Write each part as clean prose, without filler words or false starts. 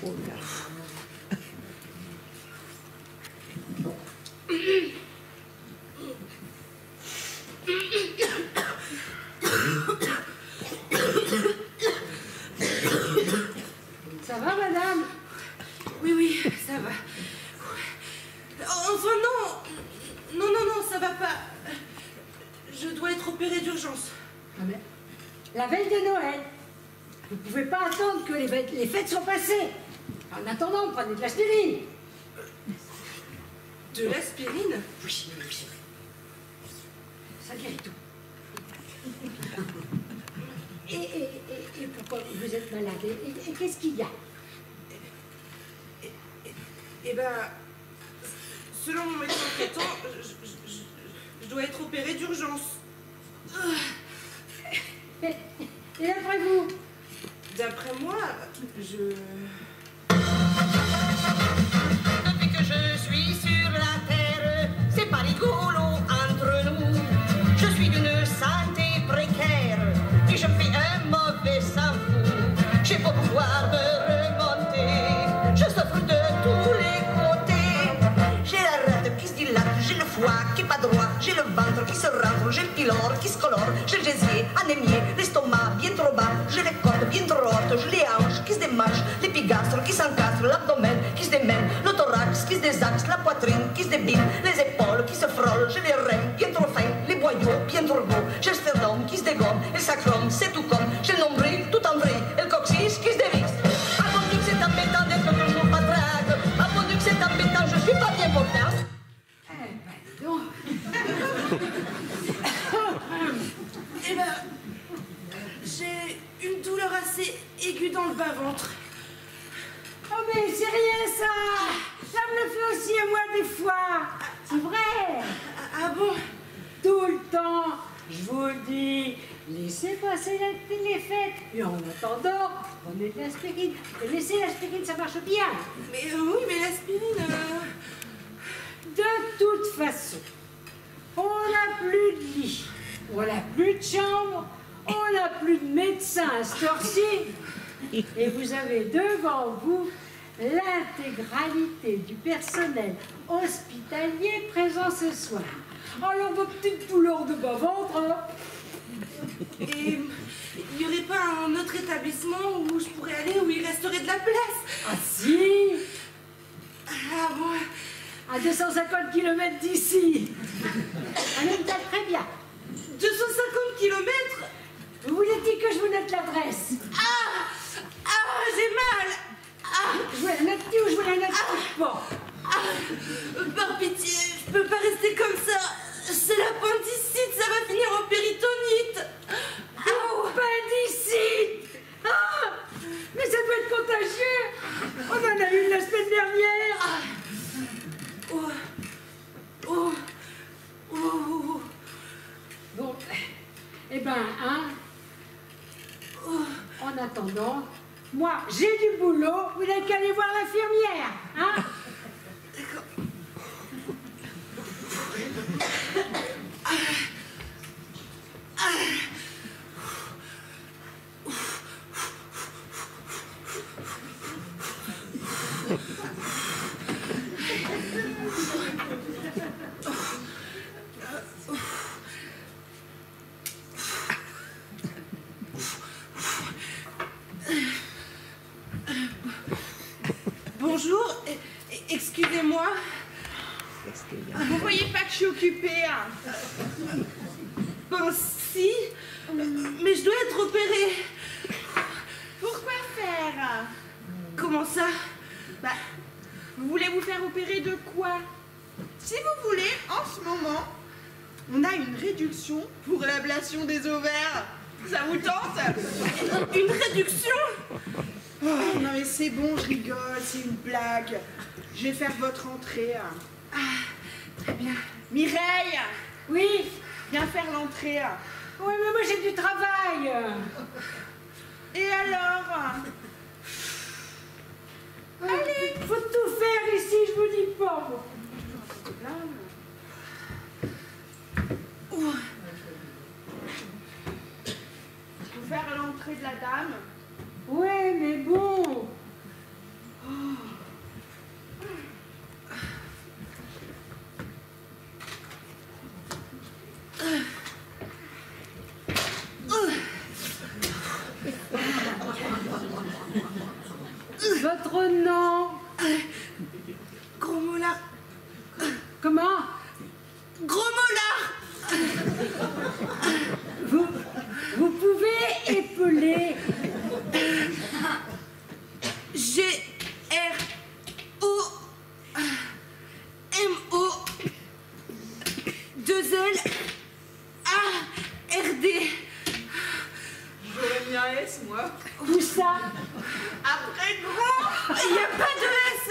Oh là. Ça va, madame? Oui, oui, ça va. Enfin, non. Non, ça va pas. Je dois être opérée d'urgence. Ah mais, la veille de Noël. Vous pouvez pas attendre que les fêtes soient passées. En attendant, prenez de l'aspirine. De l'aspirine? Oui. Ça guérit tout. Et pourquoi vous êtes malade? Et qu'est-ce qu'il y a? Eh ben, selon mon médecin traitant, je dois être opérée d'urgence. Et d'après vous? D'après moi, Depuis que je suis sur la terre, c'est pas rigolo entre nous. Je suis d'une santé précaire et je fais un mauvais sang-fou. J'ai beau pouvoir me remonter, je souffre de tous les côtés. J'ai la rate qui se dilate, j'ai le foie qui est pas droit, j'ai le ventre qui se rentre, j'ai le pylore qui se colore, j'ai le gésier anémié, l'estomac bien trop bas, j'ai les côtes bien trop hautes, j'ai les hanches qui se démâchent, l'épigastre qui s'encastre, l'abdomen qui se démène, le thorax qui se désaxe, la poitrine qui se débine, les épaules qui se frôlent, j'ai les reins bien trop fins, les boyaux bien trop beaux, j'ai le sternum qui se dégomme, et le sacrum c'est tout comme, j'ai le nombril tout en vrille, et le coccyx qui se dévisse. Ah mon Dieu que c'est embêtant d'être toujours pas drague, ah mon Dieu que c'est embêtant, je suis pas bien portante. Donc. Eh ben, j'ai une douleur assez aiguë dans le bas-ventre. Oh mais c'est rien ça! Ça me le fait aussi à moi des fois! C'est vrai! Ah bon? Tout le temps! Je vous le dis! Laissez passer les fêtes! Et en attendant, prenez de l'aspirine! Et laissez l'aspirine, ça marche bien! Mais oui, mais l'aspirine... De toute façon, on n'a plus de lit, on n'a plus de chambre, on n'a plus de médecin à cette heure-ci, et vous avez devant vous l'intégralité du personnel hospitalier présent ce soir. Alors vos petites douleurs de bas-ventre, hein. Et il n'y aurait pas un autre établissement où je pourrais aller, où il resterait de la place? Ah si! Ah bon? À 250 km d'ici. Un hôpital très bien. 250 km? Vous voulez dire que je vous note l'adresse? J'ai mal! Je vous la note ou je vous la note pas? Par pitié, je peux pas rester comme ça. C'est l'appendicite, ça va finir en péritonite. Appendicite! Ah! Mais ça doit être contagieux! On en a eu la semaine dernière! Bon, eh ben, hein? En attendant, moi, j'ai du boulot, vous n'avez qu'à aller voir l'infirmière, hein? Bonjour, excusez-moi. Vous voyez pas que je suis occupée, hein? Ben si, mais je dois être opérée. Pourquoi faire? Comment ça? Bah, vous voulez vous faire opérer de quoi? Si vous voulez, en ce moment, on a une réduction pour l'ablation des ovaires. Ça vous tente? Une réduction? Oh, non mais c'est bon, je rigole, c'est une blague. Je vais faire votre entrée. Très bien. Mireille, Oui? viens faire l'entrée. Oui, mais moi j'ai du travail! Et alors? Allez, faut tout faire ici, je vous dis pas! Faut faire l'entrée de la dame. Ouais, mais bon! votre nom? Gros molar. Comment? Gros molar. Vous pouvez épeler. G-R-O-M-O 2-L-A-R-D. J'aurais mis un S, moi. Où ça? Après grand. Il n'y a pas de S.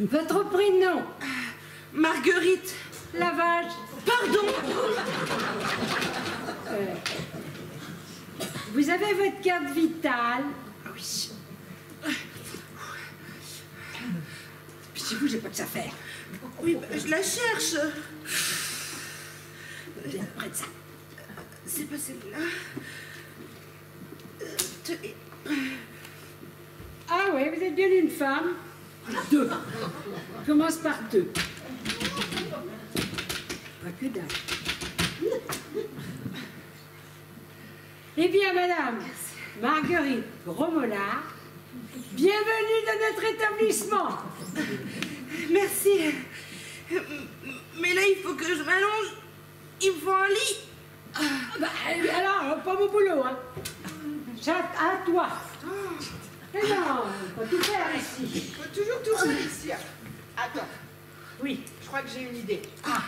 Votre prénom? Marguerite. Lavage. Pardon. Vous avez votre carte vitale? Oui. Chez vous, j'ai pas que ça faire. Oui, bah, je la cherche. Vous êtes près de ça. C'est pas celle-là. Ah oui, vous êtes bien une femme. Deux. Commence par deux. Pas que dalle. Eh bien, madame Marguerite Grosmolard, bienvenue dans notre établissement. Merci. Mais là, il faut que je m'allonge. Il me faut un lit. Bah, alors, pas mon boulot, hein. Chat, à toi. Eh non, faut tout faire ici. Il faut toujours tout faire ici. Attends, Oui. je crois que j'ai une idée. Ah,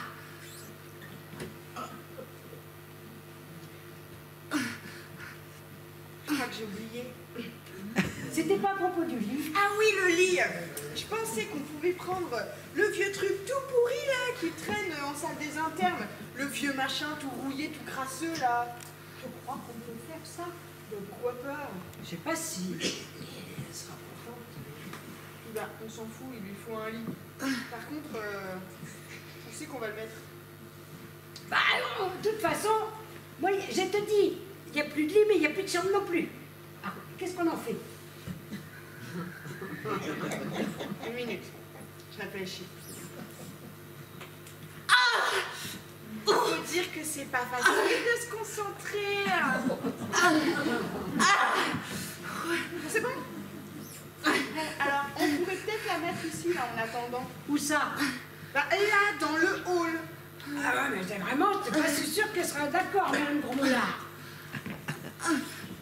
Je crois que j'ai oublié. c'était pas à propos du livre. Ah oui, le lit. Je pensais qu'on pouvait prendre le vieux truc tout pourri là qui traîne en salle des internes. Le vieux machin tout rouillé, tout crasseux là. Je crois qu'on peut faire ça. Donc pourquoi pas? Je sais pas si elle sera contente. Ben, on s'en fout, il lui faut un lit. Par contre, on sait qu'on va le mettre. Bah, de toute façon, moi, je te dis, il n'y a plus de lit, mais il n'y a plus de chambre non plus. Ah, qu'est-ce qu'on en fait? Une minute. Je réfléchis. Faut dire que c'est pas facile de se concentrer. C'est bon? Alors, on pourrait peut-être la mettre ici, là, en attendant. Où ça? Bah, là, dans le hall. Ah ouais, mais c'est vraiment, je suis pas si sûre qu'elle sera d'accord, Madame Grosmolard.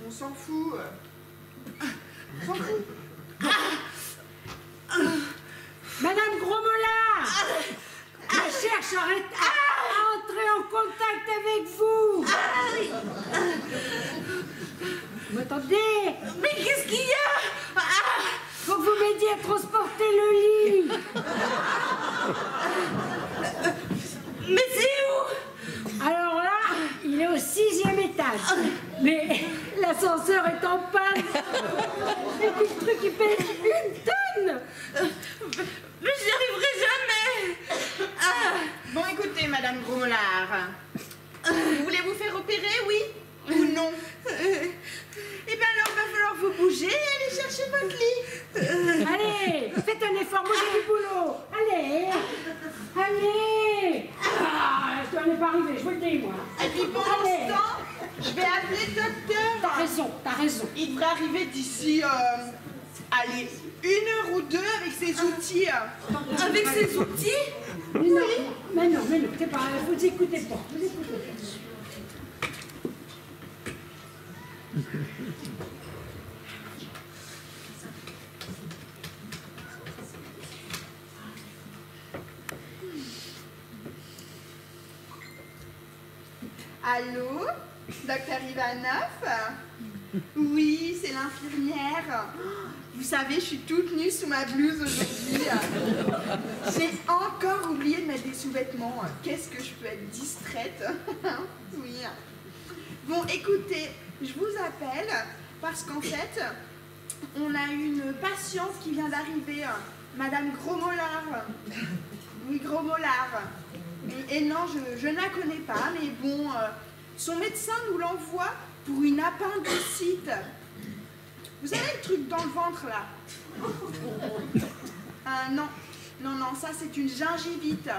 On s'en fout. On s'en fout. Madame Grosmolard, je cherche à entrer en contact avec vous. Vous m'entendez? Mais qu'est-ce qu'il y a? Faut que vous m'aidiez à transporter le lit. Mais c'est où? Alors là, il est au 6e étage. Mais l'ascenseur est en panne. Et puis le truc, il pèse 1 tonne. Mais j'y arriverai jamais. Bon, écoutez, Madame Grosmolard. Vous voulez vous faire opérer, oui ou non? Eh bien alors, va falloir vous bouger et aller chercher votre lit. Allez, faites un effort, moi j'ai du boulot. Allez, allez. Ah, je dois pas arriver, je vous le dis, moi. Et puis pendant Allez. ce temps, je vais appeler le docteur. T'as raison. Il devrait arriver d'ici, allez, 1 heure ou 2 avec ses outils. Avec ses outils? Mais non, c'est pas, vous écoutez pas, vous écoutez pas. Allô? Docteur Ivanov? Oui, c'est l'infirmière. Vous savez, je suis toute nue sous ma blouse aujourd'hui. J'ai encore oublié de mettre des sous-vêtements. Qu'est-ce que je peux être distraite? Oui. Bon, écoutez, je vous appelle parce qu'en fait, on a une patiente qui vient d'arriver, Madame Grosmolard. Oui, Grosmolard. Et non, je ne la connais pas, mais bon, son médecin nous l'envoie pour une appendicite. Vous savez le truc dans le ventre, là? Non, ça c'est une gingivite.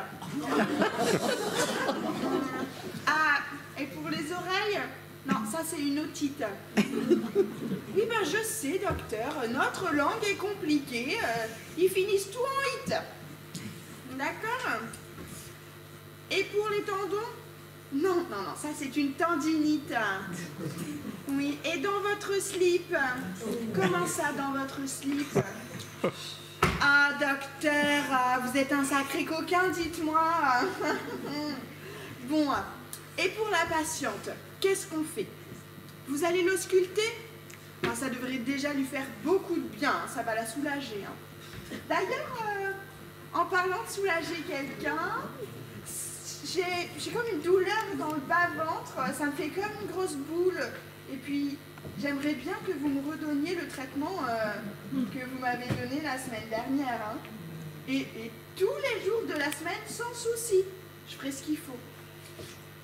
Ah, et pour les oreilles, Non, ça c'est une otite. Oui, ben je sais, docteur, notre langue est compliquée. Ils finissent tout en it. D'accord? Et pour les tendons? Non, non, non, ça c'est une tendinite. Oui, et dans votre slip? Comment ça, dans votre slip? Ah, docteur, vous êtes un sacré coquin, dites-moi. Bon, et pour la patiente, qu'est-ce qu'on fait? Vous allez l'ausculter? Ah, ça devrait déjà lui faire beaucoup de bien, ça va la soulager. D'ailleurs, en parlant de soulager quelqu'un, j'ai comme une douleur dans le bas-ventre, ça me fait comme une grosse boule. Et puis, j'aimerais bien que vous me redonniez le traitement que vous m'avez donné la semaine dernière. Hein. Et tous les jours de la semaine, sans souci. Je ferai ce qu'il faut.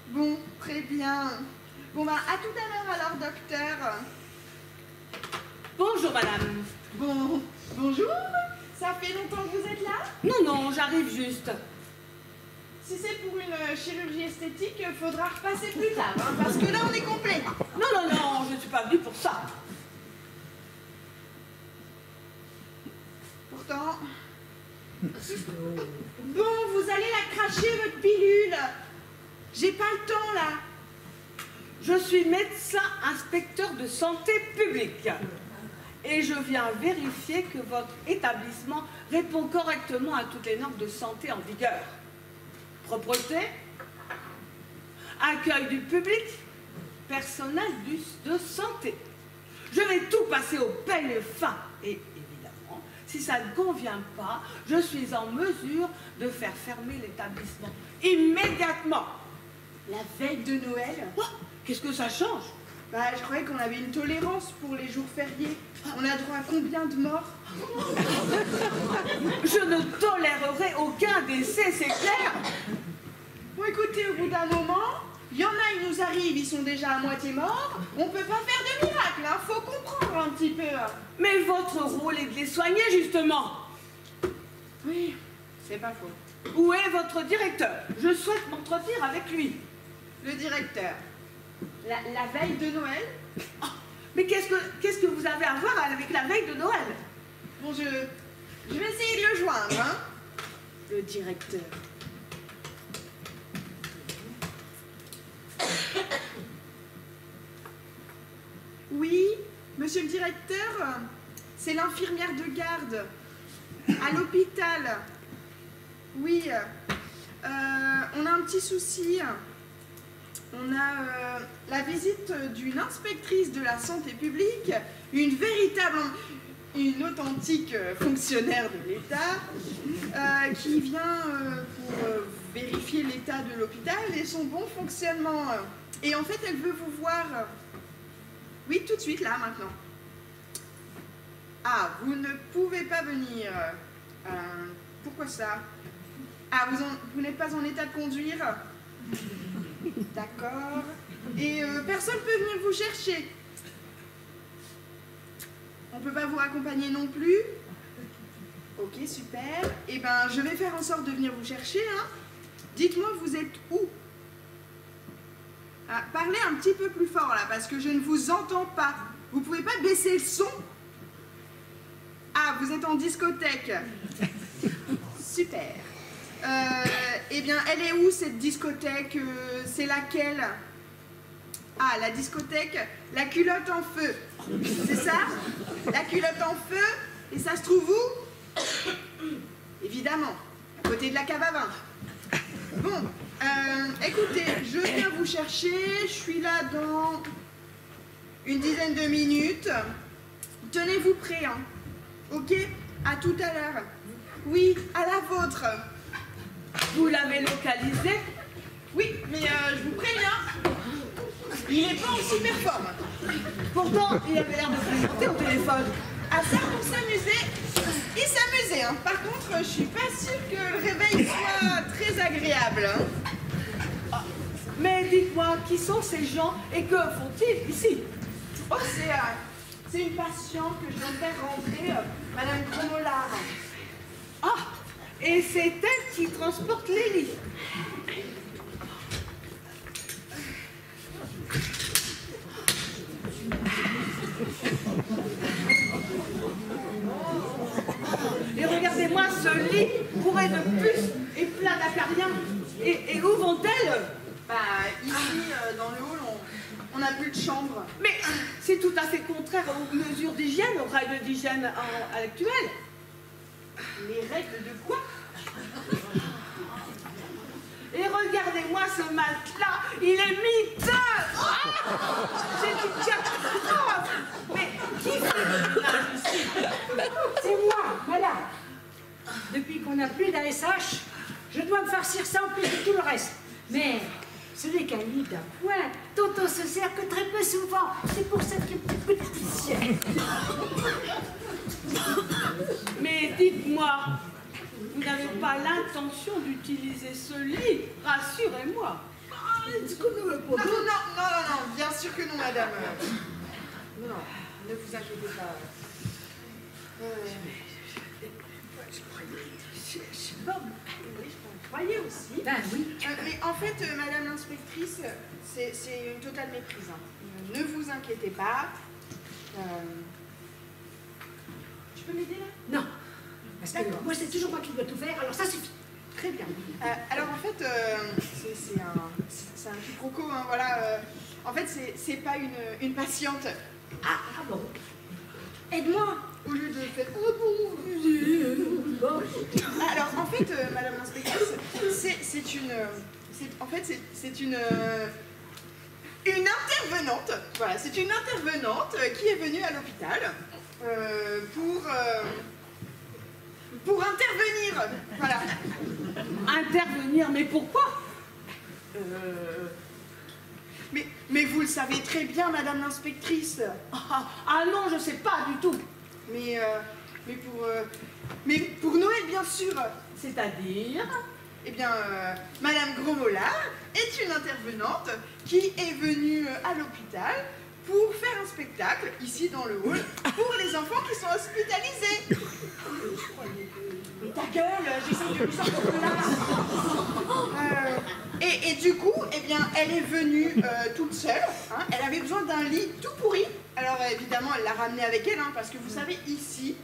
Bon, très bien. Bon, ben, à tout à l'heure alors, docteur. Bonjour, madame. Bon, bonjour. Ça fait longtemps que vous êtes là? Non, non, j'arrive juste. Si c'est pour une chirurgie esthétique, il faudra repasser plus tard, hein, parce que là, on est complet. Non, non, non, je ne suis pas venue pour ça. Pourtant... Bon, vous allez la cracher, votre pilule. J'ai pas le temps, là. Je suis médecin inspecteur de santé publique. Et je viens vérifier que votre établissement répond correctement à toutes les normes de santé en vigueur. Propreté, accueil du public, personnel de santé. Je vais tout passer au peigne fin. Et évidemment, si ça ne convient pas, je suis en mesure de faire fermer l'établissement immédiatement. La veille de Noël? Oh, qu'est-ce que ça change? Bah, je croyais qu'on avait une tolérance pour les jours fériés. On a droit à combien de morts? Je ne tolérerai aucun décès, c'est clair. Bon, écoutez, au bout d'un moment, il y en a, ils nous arrivent, ils sont déjà à moitié morts. On peut pas faire de miracle, hein. Faut comprendre un petit peu. Mais votre rôle est de les soigner, justement. Oui, c'est pas faux. Où est votre directeur? Je souhaite m'entretenir avec lui. Le directeur. La veille de Noël? Oh, mais qu'est-ce que vous avez à voir avec la veille de Noël? Bon, je vais essayer de le joindre, hein. Le directeur. Oui, monsieur le directeur, c'est l'infirmière de garde à l'hôpital. Oui, on a un petit souci. On a la visite d'une inspectrice de la santé publique, une authentique fonctionnaire de l'État qui vient pour vérifier l'état de l'hôpital et son bon fonctionnement. Et en fait, elle veut vous voir. Oui, tout de suite, là, maintenant. Ah, vous ne pouvez pas venir. Pourquoi ça? Ah, vous n'êtes pas en état de conduire? D'accord. Et personne ne peut venir vous chercher? On ne peut pas vous raccompagner non plus? Ok, super. Eh ben, je vais faire en sorte de venir vous chercher, hein. Dites-moi, vous êtes où? Ah, parlez un petit peu plus fort, là, parce que je ne vous entends pas. Vous pouvez pas baisser le son? Ah, vous êtes en discothèque. Super. Eh bien, elle est où, cette discothèque? C'est laquelle? Ah, la discothèque, la culotte en feu. C'est ça? La culotte en feu? Et ça se trouve où? Évidemment, à côté de la cave à vin. Bon, écoutez, je viens vous chercher. Je suis là dans une dizaine de minutes. Tenez-vous prêts, hein. Ok? À tout à l'heure. Oui, à la vôtre. Vous l'avez localisé? Oui, mais je vous préviens, il n'est pas en super forme. Pourtant, il avait l'air de plaisanter au téléphone. À ça, pour s'amuser, il s'amusait. Hein. Par contre, je suis pas sûre que le réveil soit très agréable. Hein. Mais dites-moi, qui sont ces gens et que font-ils ici? Oh, c'est une patiente que je viens de faire rentrer, Madame Gromolard. Ah, et c'est elle qui transporte les lits. Et regardez-moi ce lit bourré de puces et plein d'acariens. Et où vont-elles? Bah, ici, dans le hall, on n'a plus de chambre. Mais c'est tout à fait contraire aux mesures d'hygiène, aux règles d'hygiène actuelles. Les règles de quoi? Et regardez-moi ce matelas, il est miteux. C'est une catastrophe. Mais qui fait le ménage ici? C'est moi, madame. Depuis qu'on n'a plus d'ASH, je dois me farcir ça en plus de tout le reste. Mais ce n'est qu'un lit d'appoint dont on se sert que très peu souvent. C'est pour cette petite poussière. Mais dites-moi, vous n'avez pas l'intention d'utiliser ce lit, rassurez-moi. Non, bien sûr que non, madame. Non, ne vous inquiétez pas. Je croyais aussi. Ben oui. Mais en fait, madame l'inspectrice, c'est une totale méprise. Hein. Ne vous inquiétez pas. Tu peux m'aider là? Non. Parce que moi, c'est toujours moi qui dois tout faire, alors ça suffit. Très bien. Alors en fait, c'est un quiproquo, hein, voilà. En fait, c'est pas une patiente. Ah bon. Aide-moi. Au lieu de faire oh bon. Alors en fait, madame l'inspectrice, c'est une intervenante. Voilà, c'est une intervenante qui est venue à l'hôpital pour intervenir. Voilà. Intervenir, mais pourquoi? Mais vous le savez très bien, madame l'inspectrice. Ah non, je sais pas du tout. Mais pour Noël, bien sûr. C'est-à-dire? Eh bien, madame Gromola est une intervenante qui est venue à l'hôpital pour faire un spectacle, ici dans le hall, pour les enfants qui sont hospitalisés. Mais ta gueule, j'essaie de lui sortir de là. Et du coup, eh bien, elle est venue toute seule. Hein, elle avait besoin d'un lit tout pourri. Alors évidemment, elle l'a ramené avec elle, hein, parce que vous savez, ici,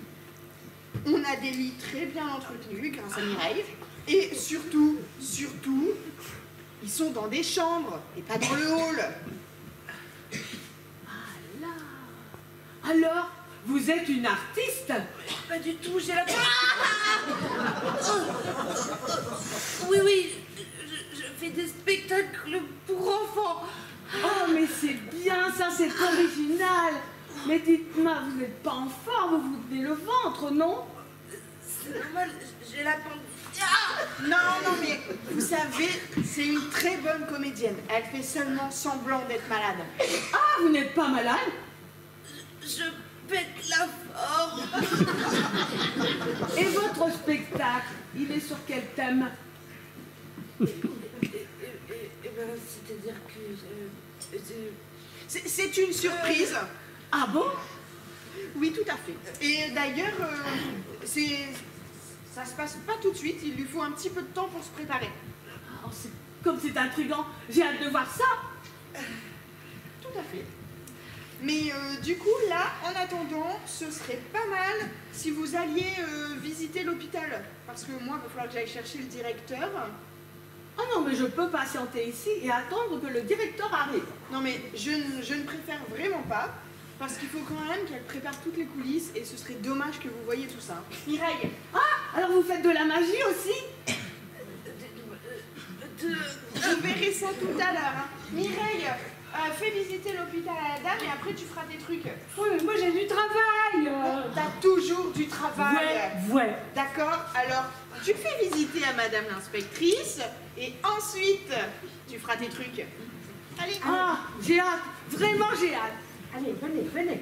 on a des lits très bien entretenus grâce à Mireille. Et surtout, ils sont dans des chambres et pas dans le hall. Ah là. Alors, vous êtes une artiste? Pas du tout, j'ai la... Oui, je fais des spectacles pour enfants. Oh, mais c'est bien, ça, c'est original. Mais dites-moi, vous n'êtes pas en forme, vous vous tenez le ventre, non? C'est normal, j'ai la pendule. Non, mais vous savez, c'est une très bonne comédienne. Elle fait seulement semblant d'être malade. Ah, vous n'êtes pas malade? Je pète la forme. Et votre spectacle, il est sur quel thème? C'est-à-dire que... C'est une surprise. Ah bon? Oui, tout à fait. Et d'ailleurs, ça se passe pas tout de suite. Il lui faut un petit peu de temps pour se préparer. Oh, comme c'est intriguant, j'ai hâte de voir ça. Tout à fait. Mais du coup, là, en attendant, ce serait pas mal si vous alliez visiter l'hôpital. Parce que moi, il va falloir que j'aille chercher le directeur. Ah non, mais je peux patienter ici et attendre que le directeur arrive. Non, mais je ne préfère vraiment pas. Parce qu'il faut quand même qu'elle prépare toutes les coulisses et ce serait dommage que vous voyiez tout ça. Mireille. Ah, alors vous faites de la magie aussi? Vous verrez ça tout à l'heure. Hein. Mireille, fais visiter l'hôpital à la dame et après tu feras tes trucs. Oui, mais moi j'ai du travail. T'as toujours du travail. Ouais. D'accord, alors tu fais visiter à madame l'inspectrice et ensuite tu feras tes trucs. Allez. Ah, j'ai hâte, vraiment j'ai hâte. Allez, venez.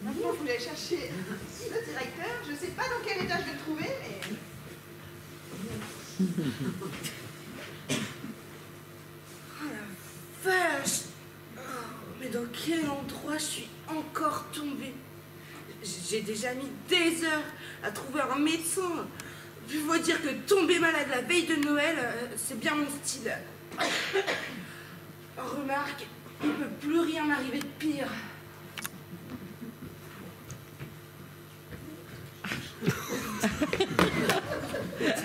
Maintenant, il faut aller chercher le directeur. Je ne sais pas dans quel état je vais le trouver, mais... Oh la vache! Oh, mais dans quel endroit je suis encore tombée? J'ai déjà mis des heures à trouver un médecin. Il faut dire que tomber malade la veille de Noël, c'est bien mon style. Remarque, Il ne peut plus rien m'arriver de pire.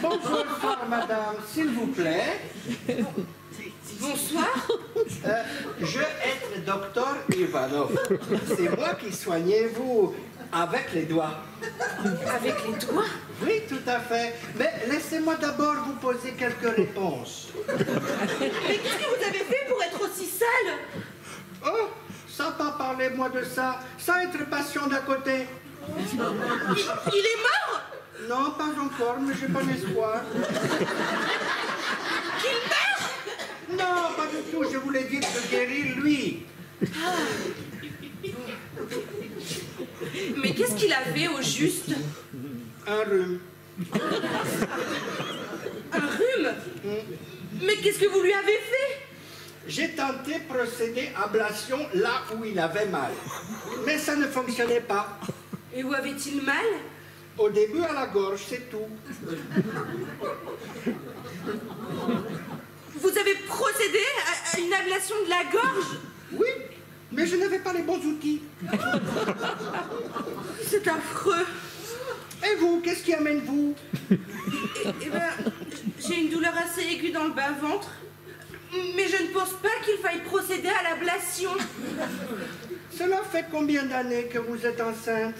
Bonsoir, madame, s'il vous plaît. Bonsoir. Je suis docteur Ivanov. C'est moi qui soignais vous avec les doigts. Avec les doigts? Oui, tout à fait. Mais laissez-moi d'abord vous poser quelques réponses. Mais qu'est-ce que vous avez fait pour être aussi sale? Oh, ça pas parler moi de ça. Ça être patient d'à côté. Il est mort? Non, pas encore, mais j'ai bon espoir. Qu'il meurt? Non, pas du tout. Je voulais dire de guérir lui. Mais qu'est-ce qu'il a fait au juste? Un rhume. Un rhume? Mais qu'est-ce que vous lui avez fait? J'ai tenté de procéder à ablation là où il avait mal. Mais ça ne fonctionnait pas. Et où avait-il mal? Au début à la gorge, c'est tout. Vous avez procédé à une ablation de la gorge? Oui, mais je n'avais pas les bons outils. C'est affreux. Et vous, qu'est-ce qui amène vous? Eh ben, j'ai une douleur assez aiguë dans le bas-ventre. Mais je ne pense pas qu'il faille procéder à l'ablation. Cela fait combien d'années que vous êtes enceinte?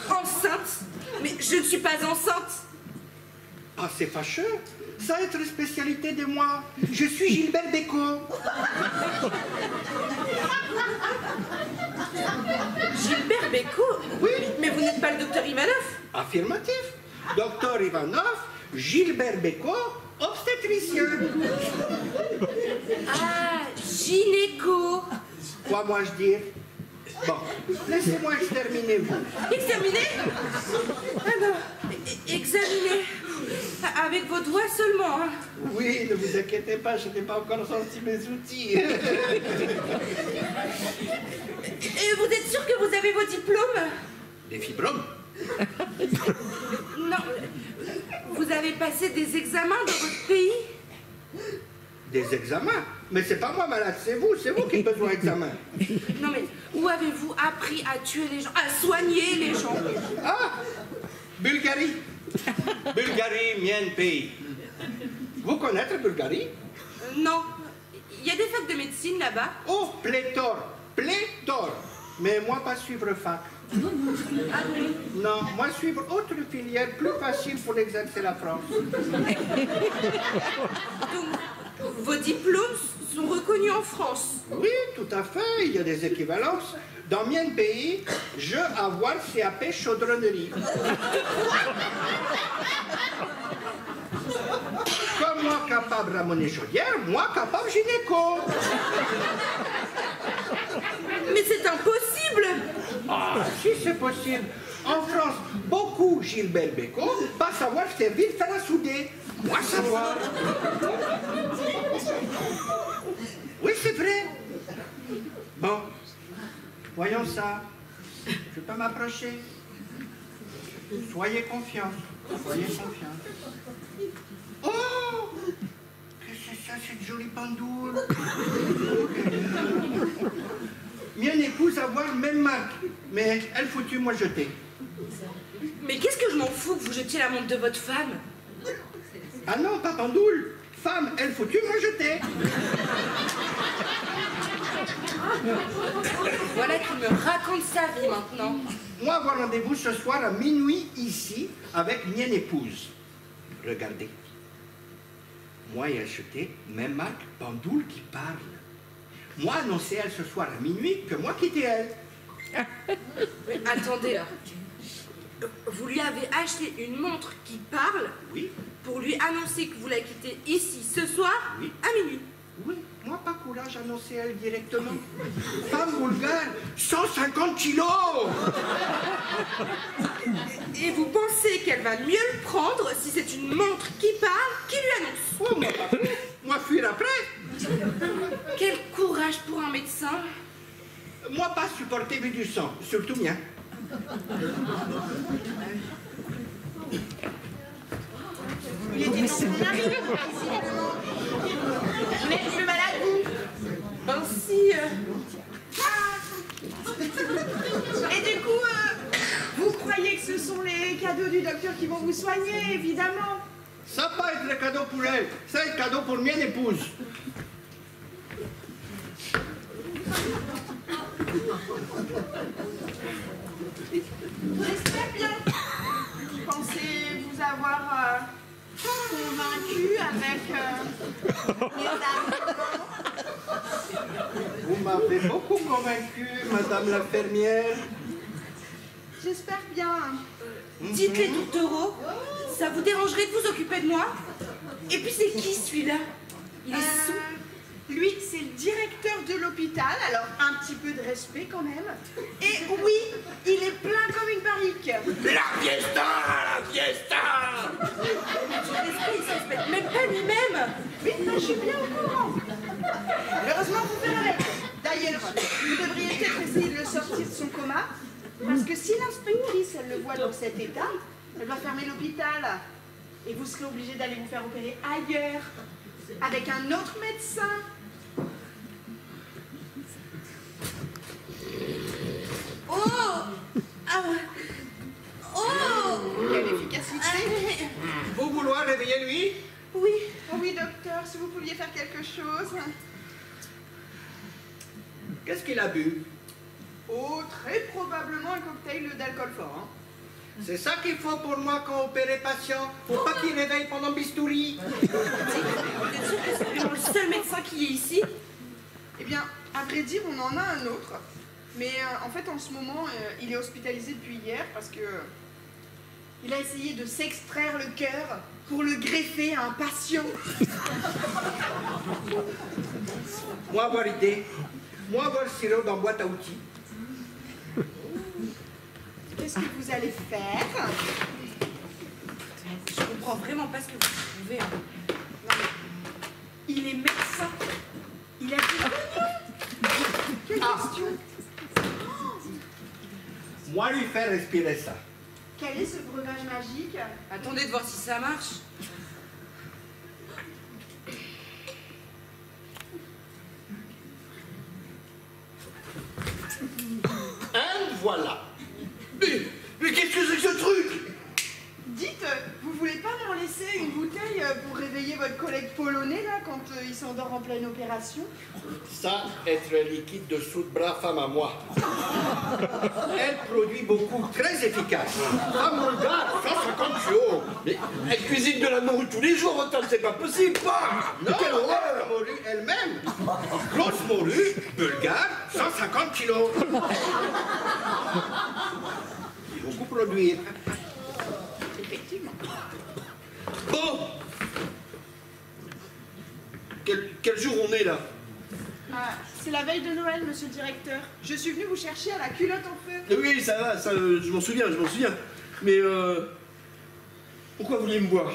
Enceinte? Mais je ne suis pas enceinte. Ah, c'est fâcheux. Ça va être spécialité de moi. Je suis Gilbert Bécaud. Gilbert Bécaud? Oui. Mais vous n'êtes pas le docteur Ivanov? Affirmatif. Docteur Ivanov, Gilbert Bécaud, obstétricien. Ah, gynéco. Quoi, moi, je dire? Bon, laissez-moi exterminer vous. Examiner? Ah non, examiner. Avec vos doigts seulement. Hein. Oui, ne vous inquiétez pas, je n'ai pas encore sorti mes outils. Et vous êtes sûr que vous avez vos diplômes? Des fibromes? Non. Vous avez passé des examens dans votre pays? Des examens? Mais c'est pas moi malade, c'est vous qui avez besoin d'examens. Non mais, où avez-vous appris à tuer les gens, à soigner les gens? Ah, Bulgarie. Bulgarie, mien pays. Vous connaissez Bulgarie? Non. Il y a des facs de médecine là-bas? Oh, pléthore. Mais moi, pas suivre fac. Ah oui. Non, moi, suivre autre filière plus facile pour exercer la France. Donc, vos diplômes sont reconnus en France? Oui, tout à fait, il y a des équivalences. Dans mon pays, je avoir CAP chaudronnerie. Comme moi capable ramoner chaudière, moi capable gynéco. Mais c'est impossible! Ah, si c'est possible. En France, beaucoup Gilbert Bécaud pas savoir servir faire à souder. Moi savoir. Oui, c'est vrai. Bon, voyons ça. Je peux m'approcher. Soyez confiants. Soyez confiants. Oh! Qu'est-ce que c'est ça, cette jolie pendoule? Mienne épouse avoir même marque, mais elle foutue, moi jetée. Mais qu'est-ce que je m'en fous que vous jetiez la montre de votre femme? Ah non, pas pendoule. Femme, elle foutue, moi jetée. Voilà qui me raconte sa vie maintenant. Moi, avoir rendez-vous ce soir à minuit ici avec mienne épouse. Regardez. Moi, j'ai acheté même marque pendoule qui parle. Moi, annoncer elle ce soir à minuit que moi quitter elle. Mais attendez là. Vous lui avez acheté une montre qui parle? Oui. Pour lui annoncer que vous la quittez ici ce soir? Oui. À minuit? Oui, moi, pas courage annoncer elle directement. Femme bulgare, 150 kilos. Et vous pensez qu'elle va mieux le prendre si c'est une montre qui parle, qui lui annonce? Oh, moi, pas fait. Moi, fuir après. Quel courage pour un médecin! Moi, pas supporter vu du sang, surtout mien. Il était dans son arrivée, visiblement. Vous n'êtes plus malade, vous? Ainsi, Et du coup, vous croyez que ce sont les cadeaux du docteur qui vont vous soigner, évidemment. Ça va pas être le cadeau pour elle, c'est le cadeau pour mienne épouse. J'espère bien. Pensez vous avoir convaincu avec les arguments. Vous m'avez beaucoup convaincu, madame la fermière. J'espère bien. dites les tourtereaux, ça vous dérangerait de vous occuper de moi? Et puis c'est qui celui-là? Il est sous. Lui, c'est le directeur de l'hôpital, alors un petit peu de respect quand même. Et oui, il est plein comme une barrique. La fiesta, la fiesta. Du respect, il se respecte même pas lui-même. Oui, je suis bien au courant. Heureusement, vous verrez. D'ailleurs, vous devriez peut-être essayer de le sortir de son coma, parce que si l'inspectrice, elle le voit dans cet état, elle va fermer l'hôpital. Et vous serez obligé d'aller vous faire opérer ailleurs, avec un autre médecin. Oh! Ah! Oh! Quelle efficacité! Vous vouloir réveiller lui? Oui, oh oui, docteur, si vous pouviez faire quelque chose. Qu'est-ce qu'il a bu? Oh, très probablement un cocktail d'alcool fort. Hein. C'est ça qu'il faut pour moi quand opérer patient. Faut pas qu'il réveille pendant bistouri. Vous êtes sûr que c'est vraiment le seul médecin qui est ici? Eh bien, à vrai dire, on en a un autre. Mais en fait, en ce moment, il est hospitalisé depuis hier parce que il a essayé de s'extraire le cœur pour le greffer à un patient. Moi avoir idée. Moi avoir sirop dans boîte à outils. Qu'est-ce que vous allez faire? Je comprends vraiment pas ce que vous trouvez. Hein. Non, mais il est médecin. Il a dit quelle question? Moi lui faire respirer ça. Quel est ce breuvage magique? Attendez de voir si ça marche. Voilà. Mais qu'est-ce que c'est que ce truc? Dites, vous voulez pas m'en laisser une bouteille pour réveiller votre collègue polonais là quand il s'endort en pleine opération? Ça, être liquide dessous de bras femme à moi. Elle produit beaucoup, très efficace. Femme bulgare, 150 kilos. Mais elle cuisine de la morue tous les jours, autant c'est pas possible, pas. Non, quelle horreur, la morue elle-même. Grosse morue, bulgare, 150 kilos. Beaucoup produire. Effectivement. Bon. Quel jour on est là? Ah, c'est la veille de Noël, monsieur le directeur. Je suis venue vous chercher à la culotte en feu. Oui, ça va, ça, je m'en souviens. Mais pourquoi vous voulez me voir?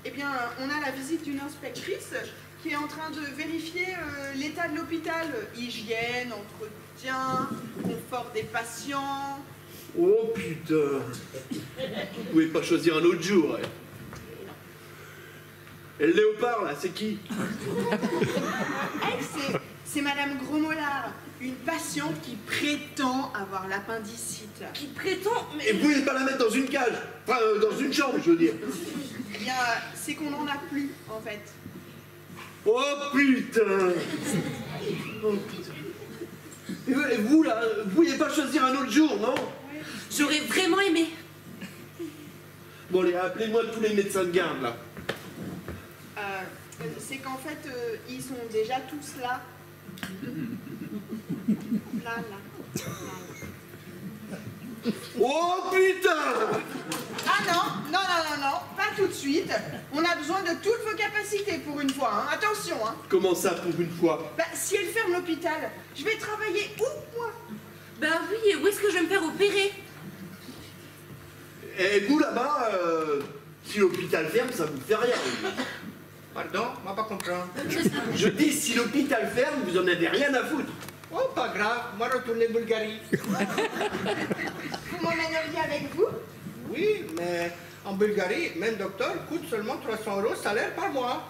Eh bien, on a la visite d'une inspectrice qui est en train de vérifier l'état de l'hôpital. Hygiène, entretien, confort des patients. Oh putain. Vous pouvez pas choisir un autre jour. Hein. Et le léopard là, c'est qui? Elle, c'est Madame Grosmollard, une patiente qui prétend avoir l'appendicite. Qui prétend, mais... Et vous pouvez pas la mettre dans une cage, enfin dans une chambre, je veux dire. Eh bien, c'est qu'on n'en a plus, en fait. Oh putain. Oh, putain. Et vous là, vous pouviez pas choisir un autre jour, non? J'aurais vraiment aimé. Bon allez, appelez-moi tous les médecins de garde là. C'est qu'en fait, ils sont déjà tous là. Là. Oh putain! Ah non, pas tout de suite. On a besoin de toutes vos capacités pour une fois, hein. Attention, hein. Comment ça pour une fois? Bah, si elle ferme l'hôpital, je vais travailler où, moi? Bah oui, et où est-ce que je vais me faire opérer? Et vous là-bas, si l'hôpital ferme, ça vous fait rien. Pardon, moi pas comprendre. Je dis, si l'hôpital ferme, vous en avez rien à foutre. Oh, pas grave, moi retourner Bulgarie. Vous m'emmèneriez avec vous? Oui, mais en Bulgarie, même docteur coûte seulement 300 € salaire par mois.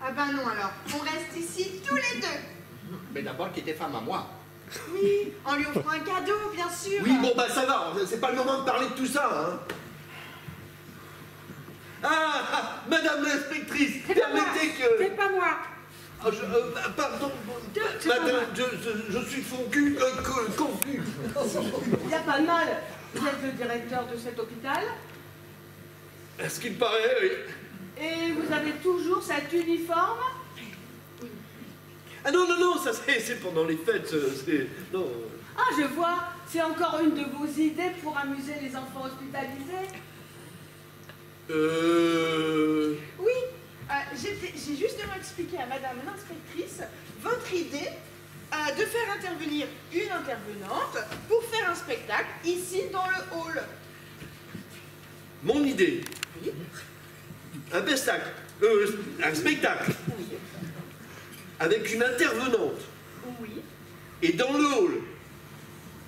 Ah ben non alors, on reste ici tous les deux. Mais d'abord, qui était femme à moi. Oui, en lui offrant un cadeau, bien sûr. Oui, bon, bah ça va, c'est pas le moment de parler de tout ça, hein. Ah, madame l'inspectrice, permettez que... C'est pas moi. Ah, pardon, madame, je suis confus. Il n'y a pas de mal. Vous êtes le directeur de cet hôpital À ce qu'il paraît, oui. et vous avez toujours cet uniforme. Ah non, ça c'est pendant les fêtes, non. Ah, je vois, c'est encore une de vos idées pour amuser les enfants hospitalisés. Oui, j'ai justement expliqué à madame l'inspectrice votre idée de faire intervenir une intervenante pour faire un spectacle ici dans le hall. Mon idée. Un spectacle. Un spectacle. Avec une intervenante. Oui. Et dans le hall.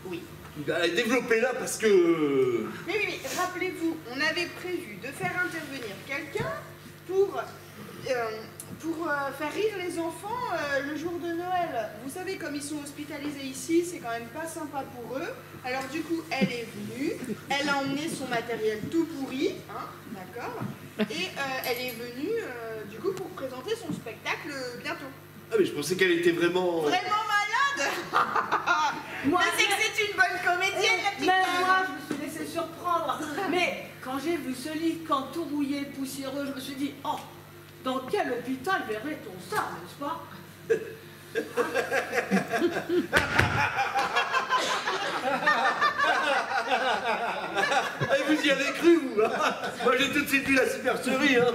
Oui. Développez-la parce que... Mais rappelez-vous, on avait prévu de faire intervenir quelqu'un pour faire rire les enfants le jour de Noël. Vous savez, comme ils sont hospitalisés ici, c'est quand même pas sympa pour eux. Alors du coup, elle est venue, elle a emmené son matériel tout pourri, hein, d'accord, et elle est venue, du coup, pour présenter son spectacle bientôt. Ah mais je pensais qu'elle était vraiment... Vraiment malade. Moi, Mais c'est que c'est une bonne comédienne, la petite Même dame. moi, je me suis laissé surprendre. Mais quand j'ai vu ce lit, quand tout rouillé, poussiéreux, je me suis dit, oh, dans quel hôpital verrait-on ça, n'est-ce pas? Et vous y avez cru, vous, hein? Moi j'ai tout de suite vu la supercherie, hein.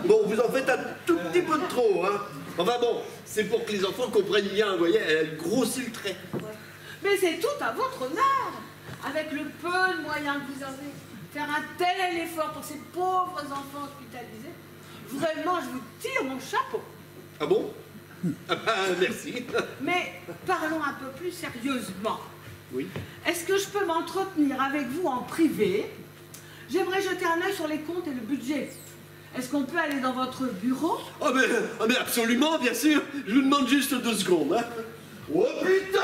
Bon, vous en faites un tout petit peu de trop, hein. Enfin bon, c'est pour que les enfants comprennent bien, vous voyez, elle grossit le trait. Mais c'est tout à votre honneur. Avec le peu de moyens que vous avez, faire un tel effort pour ces pauvres enfants hospitalisés, vraiment, je vous tire mon chapeau. Ah bon? Ah bah, merci. Mais parlons un peu plus sérieusement. Oui. Est-ce que je peux m'entretenir avec vous en privé? J'aimerais jeter un œil sur les comptes et le budget. Est-ce qu'on peut aller dans votre bureau? Ah mais absolument, bien sûr. Je vous demande juste 2 secondes, hein. Oh putain!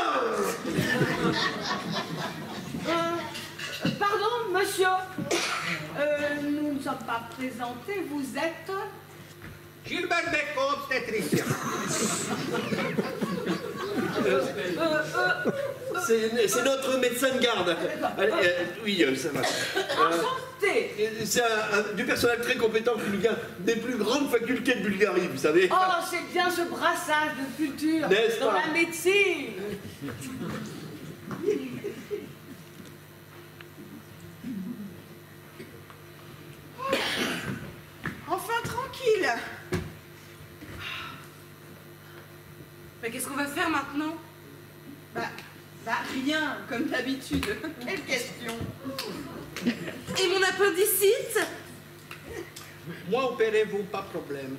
Pardon, monsieur. Nous ne sommes pas présentés. Vous êtes... Gilbert Becco, obstétricien. C'est notre médecin de garde. Oui, ça va. Enchanté. C'est du personnel très compétent qui nous vient des plus grandes facultés de Bulgarie, vous savez. Oh, c'est bien ce brassage de culture N'est-ce dans pas? la médecine. Enfin, tranquille. Mais qu'est-ce qu'on va faire maintenant? Bah, rien, comme d'habitude. Quelle question. Et mon appendicite? Moi, opérez-vous, pas de problème.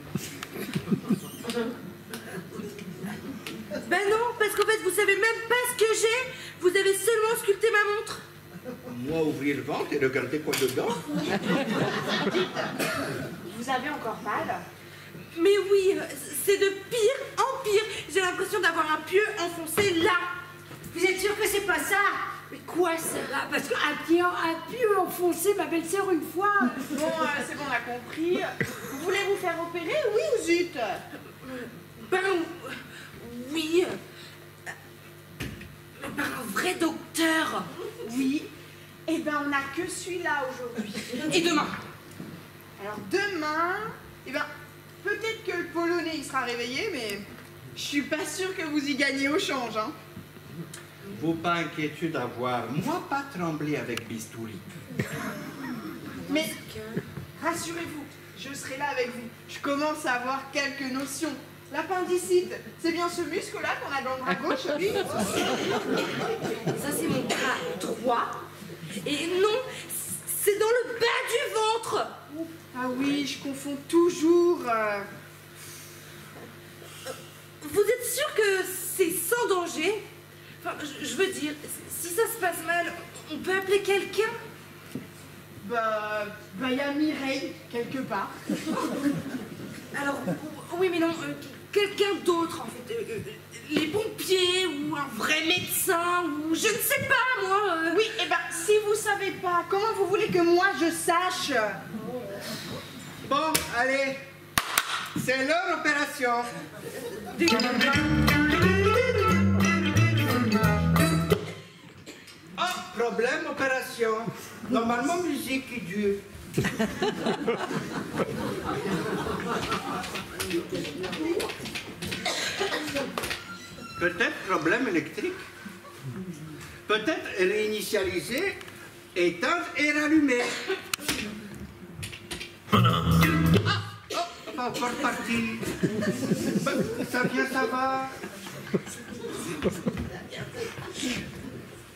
Ben non, parce qu'en fait, vous savez même pas ce que j'ai. Vous avez seulement sculpté ma montre. Moi, ouvrir le ventre et regarder quoi dedans. Vous avez encore mal? Mais oui, c'est de pire en pire. J'ai l'impression d'avoir un pieu enfoncé là. Vous êtes sûr que c'est pas ça? Mais quoi ça? Parce qu'un pied enfoncé, ma belle-sœur, une fois. Bon, c'est bon, on a compris. Vous voulez vous faire opérer, oui ou zut? Ben oui. Mais par un vrai docteur. Oui. Eh ben, on n'a que celui-là aujourd'hui. Et demain? Alors demain, eh ben, peut-être que le Polonais il sera réveillé, mais je suis pas sûre que vous y gagnez au change, hein. Vous pas inquiétude à voir. Moi, pas trembler avec bistouri. Mais rassurez-vous, je serai là avec vous. Je commence à avoir quelques notions. L'appendicite, c'est bien ce muscle-là qu'on a dans le bras gauche, oui. Ça, c'est mon bras droit. Et non, c'est dans le bas du ventre. Ah oui, je confonds toujours. Vous êtes sûr que c'est sans danger? Enfin, je veux dire, si ça se passe mal, on peut appeler quelqu'un? Bah, y a Mireille, quelque part. Alors, oui, mais non, quelqu'un d'autre, en fait. Les pompiers, ou un vrai médecin, ou je ne sais pas, moi. Oui, et ben, si vous savez pas, comment vous voulez que moi je sache? Bon, allez. C'est leur opération. Oh, problème, opération. Normalement, musique qui dure. Peut-être problème électrique. Peut-être réinitialiser, éteindre et rallumer. Pas encore parti. Ça vient, ça va.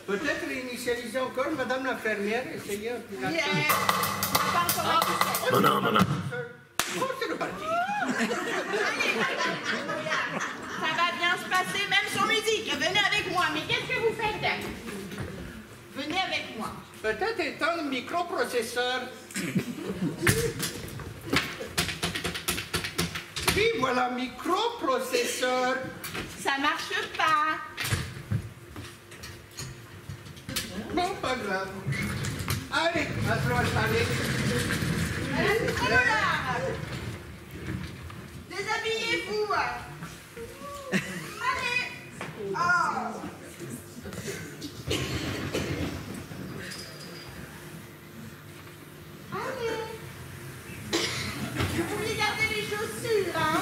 Peut-être réinitialiser encore, madame l'infirmière, essayez un petit Yeah. Pas encore Oh, c'est reparti. Ça va bien se passer, même sans musique. Venez avec moi. Mais qu'est-ce que vous faites? Venez avec moi. Peut-être éteindre le microprocesseur. Oui, voilà, microprocesseur. Ça marche pas. Bon, pas grave. Allez, à toi, allez. Voilà. Déshabillez-vous. Allez. Oh. Allez. Vous pouvez garder les chaussures, hein?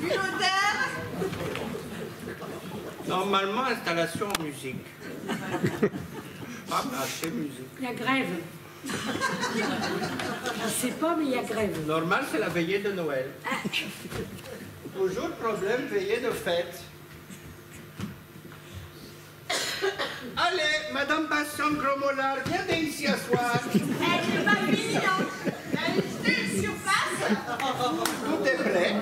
Une odeur? Normalement, installation en musique. Pas marché musique. Il y a grève. Je sais pas, mais il y a grève. Normal, c'est la veillée de Noël. Toujours problème, veillée de fête. Allez, Madame Basson Gromolard, viens ici asseoir. Elle n'est pas finie, hein? Elle est surface. Tout est prêt.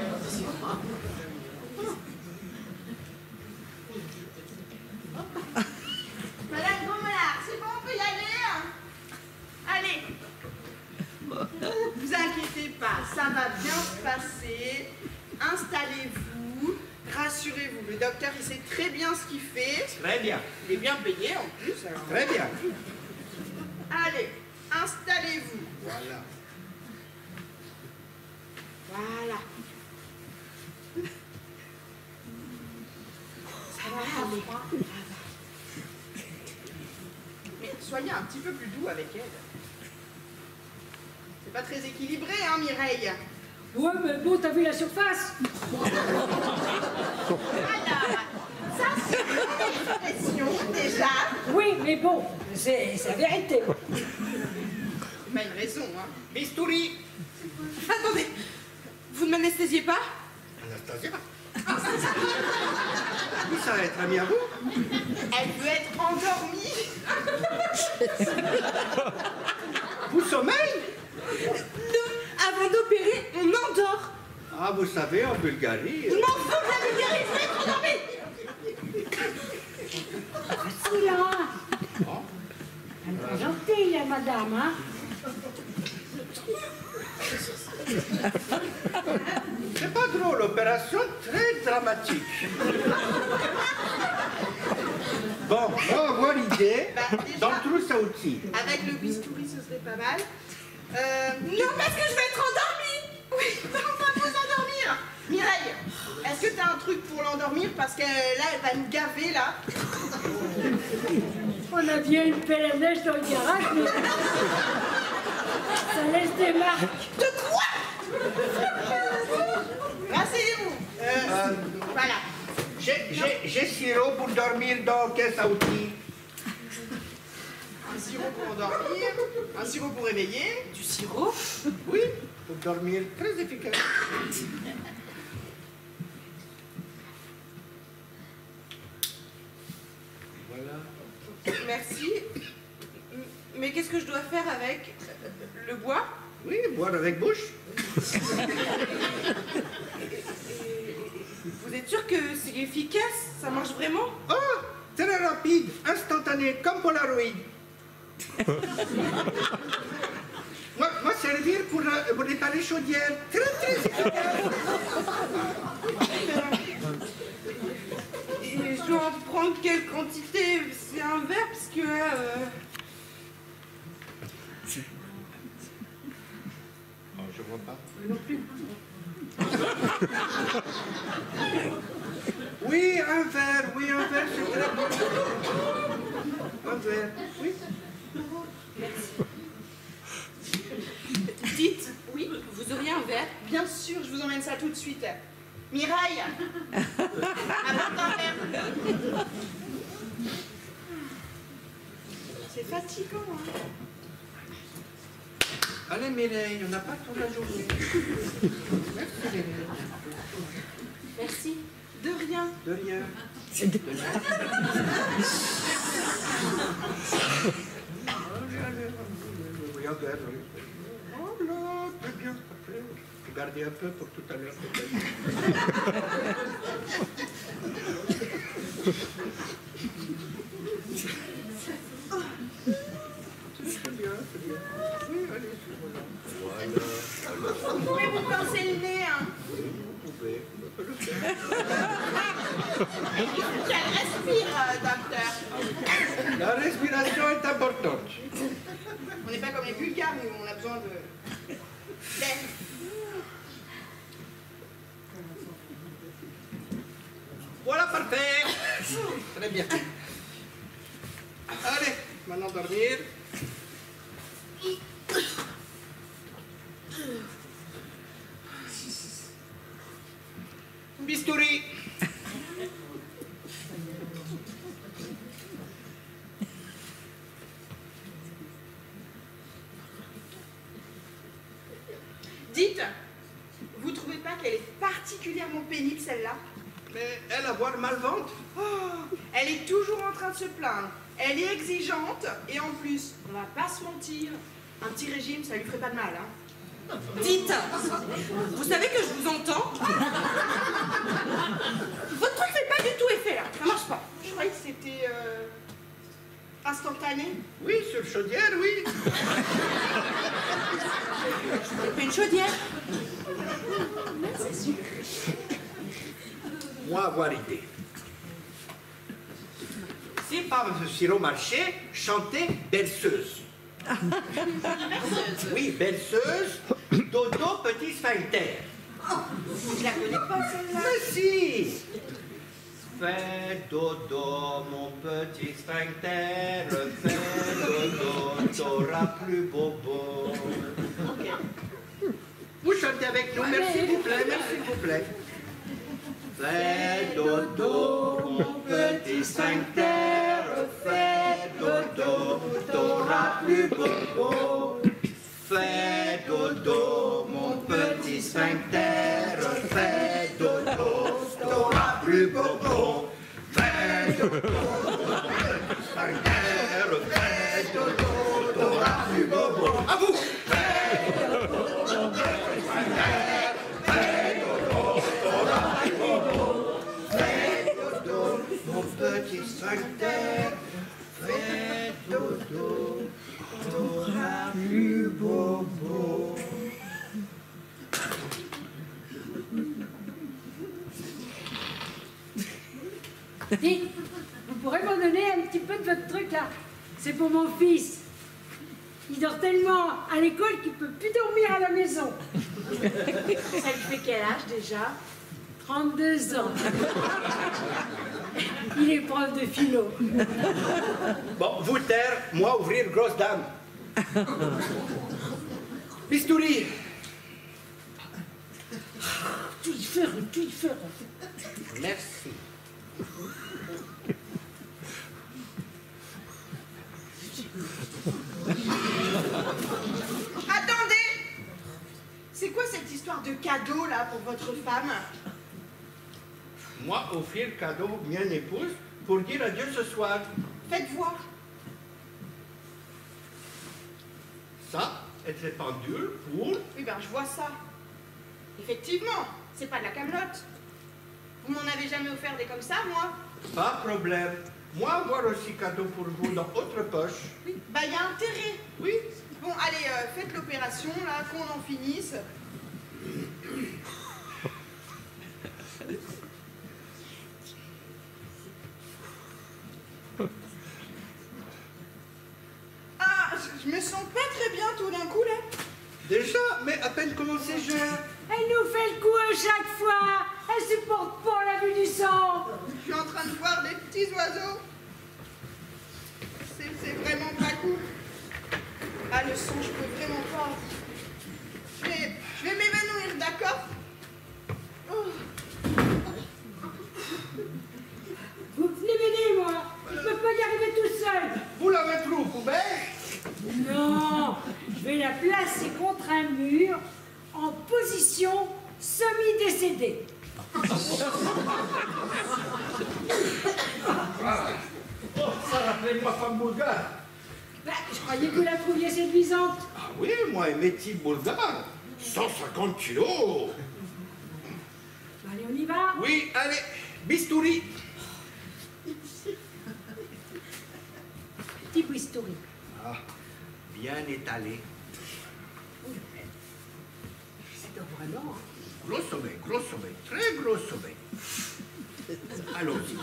Madame Gromolard, c'est bon, on peut y aller? Allez. Vous inquiétez pas, ça va bien se passer. Installez-vous, rassurez-vous. Le docteur, il sait très bien ce qu'il fait. Très bien, Il est bien payé en plus. Alors. très bien. Allez, installez-vous. Voilà. Voilà. Ça va aller. Mais soyez un petit peu plus doux avec elle. C'est pas très équilibré, hein, Mireille? Ouais, mais bon, t'as vu la surface? Alors, ça c'est une expression déjà. Oui, mais bon, c'est la vérité. Mais une raison, hein. Bistouri. Attendez, vous ne m'anesthésiez pas? Anastasia. Oui, ça va être ami à vous. Elle veut être endormie. Vous sommeil? Non, avant d'opérer, on endort. Ah, vous savez, en Bulgarie... Je m'en fous de la Bulgarie, je vais être endormie. Facile, hein? Elle est gentille, la madame, hein? C'est pas drôle, opération très dramatique. Bon, on va voir l'idée Bah, déjà- dans le trousse à outils. Avec le bistouri, ce serait pas mal. Non, parce que je vais être endormie. Oui, on va vous endormir. Mireille, est-ce que t'as un truc pour l'endormir? Parce que là, elle va nous gaver, là. On a bien une pelle à neige dans le garage, mais ça laisse des marques. De quoi? Rasseyez-vous. Voilà. J'ai sirop pour dormir dans caisse à outils. Un sirop pour endormir, un sirop pour réveiller. Du sirop? Oui, pour dormir très efficace. Voilà. Merci. Mais qu'est-ce que je dois faire avec le bois? Oui, boire avec bouche. Vous êtes sûr que c'est efficace? Ça marche vraiment? Oh, très rapide, instantané, comme Polaroid. Moi servir pour réparer chaudière. Très efficace. Et je dois en prendre quelle quantité? C'est un verre parce que là... Oh, je vois pas. Non plus. Oui, un verre, c'est très bon. Un verre, oui. Dites, oui, vous auriez un verre? Bien sûr, je vous emmène ça tout de suite. Mireille, apporte un verre. C'est fatigant, hein. Allez Mireille, on n'a pas toute la journée. Merci Mireille. Merci. De rien. De rien. Oui, un verre, oui. Oh là, très bien, parfait. Regardez un peu pour tout à l'heure peut-être. C'est bien, c'est bien. Oui, allez, voilà. Vous pouvez vous pincer le nez, hein. Vous pouvez, on peut le faire. Qu'elle respire, docteur. La respiration est importante. On n'est pas comme les Bulgares, nous, on a besoin de... d'air. Voilà, parfait. Très bien. Allez, maintenant dormir. Bistouri. Dites, vous trouvez pas qu'elle est particulièrement pénible, celle-là? Mais elle avoir mal ventre. Oh, elle est toujours en train de se plaindre. Elle est exigeante et en plus, on va pas se mentir, un petit régime, ça lui ferait pas de mal, hein. Dites, vous savez que je vous entends? Votre truc fait pas du tout effet, là. Ça marche pas. Je croyais que c'était instantané. Oui, sur chaudière, oui. Une chaudière. Moi, avoir idée. Si par sur au marché, chanter berceuse. Oui, berceuse, dodo, petit sphincter. Je la connais pas, celle-là. Mais si! Fais dodo, mon petit sphincter, fais dodo, t'auras plus bobo. Vous chantez avec nous, merci s'il vous plaît, merci s'il vous plaît. Fais dodo, mon petit sphincter, fais dodo, t'auras plus bobo. Fais dodo, mon petit sphincter, fais dodo, t'auras plus bobo. Fais dodo, mon petit sphincter, fais dodo, t'auras plus bobo. À vous! Fais dodo, mon petit sphincter, fais dodo, t'auras plus bobo. Fais dodo, mon petit sphincter, fais dodo, t'auras plus bobo. Dites, vous pourrez m'en donner un petit peu de votre truc là? C'est pour mon fils. Il dort tellement à l'école qu'il ne peut plus dormir à la maison. Ça lui fait quel âge déjà? 32 ans. Il est prof de philo. Bon, vous taire, moi ouvrir grosse dame. Bistouri. Tout y faire, tout y faire. Merci. Attendez! C'est quoi cette histoire de cadeau là pour votre femme? Moi offrir cadeau bien épouse pour dire adieu ce soir. Faites voir. Ça, être pendule pour... Oui, ben je vois ça. Effectivement, c'est pas de la camelote. Vous m'en avez jamais offert des comme ça, moi? Pas problème. Moi avoir aussi cadeau pour vous dans votre poche. Oui. Bah, il y a intérêt. Oui. Bon, allez, faites l'opération, là, qu'on en finisse. Ah, je me sens pas très bien tout d'un coup, là. Déjà, mais à peine commencé, je... Elle nous fait le coup à chaque fois. Elle supporte pas la vue du sang. Je suis en train de voir des petits oiseaux. C'est vraiment pas cool. Ah, le sang, je peux vraiment pas. Je vais m'évanouir, d'accord? Oh. Vous venez m'aider, moi. Je peux pas y arriver tout seul. Vous l'avez trouvé aux poubelles? Non, je vais la placer contre un mur en position semi-décédée. Oh, ça rappelle ma femme bulgare. Bah, je croyais que vous la trouviez séduisante. Ah oui, moi, un métier bulgare. 150 kilos. Allez, on y va. Oui, allez, bistouri. Petit bistouri. Ah, bien étalé. C'est donc vraiment... hein. Gros sommeil, très gros sommeil. Allons-y.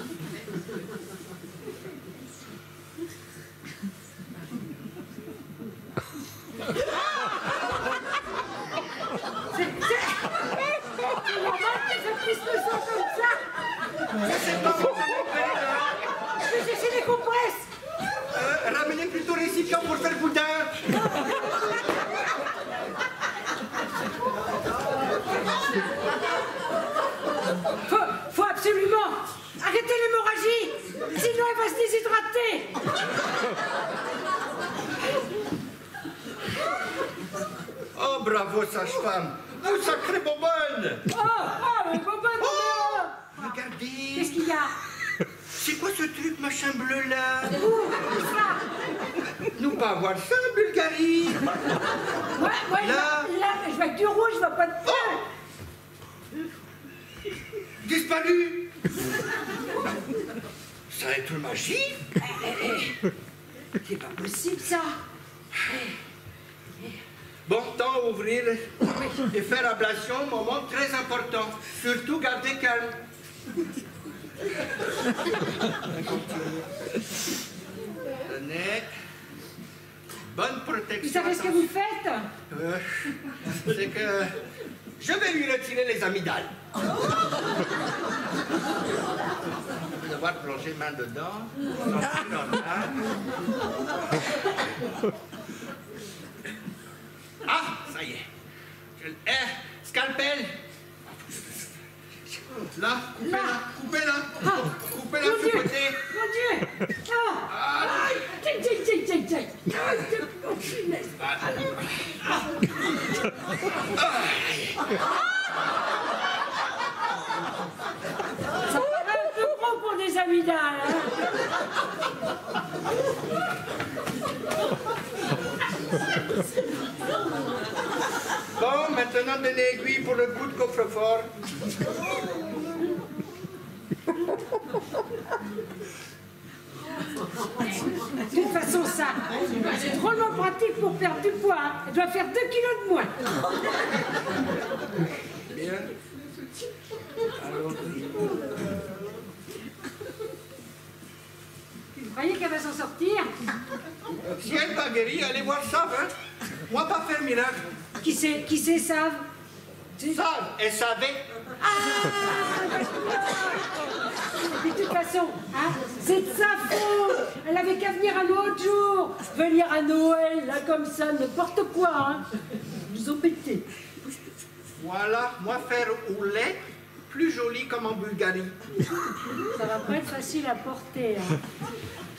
C'est normal que ça puisse le sang comme ça. C'est pas bon, Je vais chercher des compresses. ramenez plutôt les récipient pour faire boudin. Faut absolument arrêter l'hémorragie, sinon elle va se déshydrater. Oh, bravo, sage-femme. Vous, sacrée bonbonne. Mais bonbonne, Regardez. Qu'est-ce qu'il y a? C'est quoi ce truc, machin bleu, là? Où ça? Nous pas avoir ça en Bulgarie. Ouais, là, je vois que du rouge, je vois pas de feu. Disparu. Ça va être magie. C'est pas possible, ça. Bon temps ouvrir et faire ablation, moment très important. Surtout garder calme. Tenez. Bonne protection. Vous savez ce que vous faites? C'est que je vais lui retirer les amygdales. Vous devoir plonger main dedans. Sortir normal. Ah, ça y est. Scalpel. Là, coupez-la. Coupez-la Mon de ce Dieu, côté. mon Dieu. Tiens. Oh, punaise. Ça paraît un peu gros pour des amygdales, hein. Bon, maintenant donnez aiguille pour le bout de coffre-fort. De toute façon, ça, c'est drôlement pratique pour perdre du poids. Hein. Elle doit faire 2 kilos de moins. Bien. Allons-y. Vous croyez qu'elle va s'en sortir? Si elle va guérir, allez voir ça, hein. Moi, pas faire miracle. Qui c'est, Save? Save, elle savait. De toute façon, hein, c'est de sa faute. Elle avait qu'à venir un autre jour. Venir à Noël, là, comme ça, n'importe quoi, hein. Vous embêtez. Voilà, moi faire au lait, plus joli comme en Bulgarie. Ça va pas être facile à porter, hein.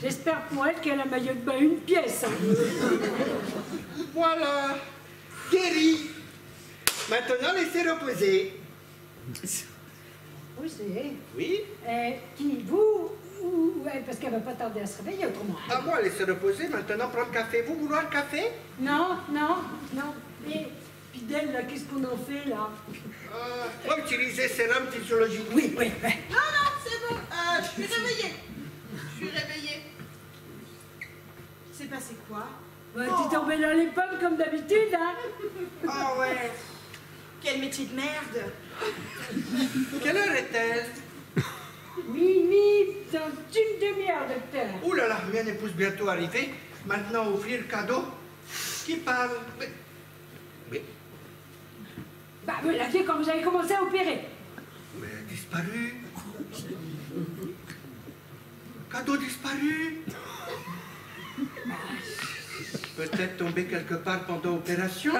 J'espère pour elle qu'elle a un maillot de bain une pièce. Hein. Voilà, guéri. Maintenant, laissez reposer. Oui, c'est... Oui. Qui, vous ou elle? Parce qu'elle va pas tarder à se réveiller autrement. À moi, laissez reposer. Maintenant, prendre café. Vous voulez un café? Non. Et puis d'elle, là, qu'est-ce qu'on en fait, là? On va utiliser sérum physiologique. Oui. Non, c'est bon. Je suis réveillée. Il s'est passé quoi? Ouais, t'es tombé dans les pommes comme d'habitude, hein? Oh ouais. Quel métier de merde. Quelle heure est-elle? Minuit dans une demi-heure, docteur. Ouh là là, mienne épouse bientôt arrivée. Maintenant, offrir le cadeau. Qui parle? Mais Bah, me l'a dit quand vous avez commencé à opérer. disparu. Cadeau disparu. Peut-être tombé quelque part pendant l'opération.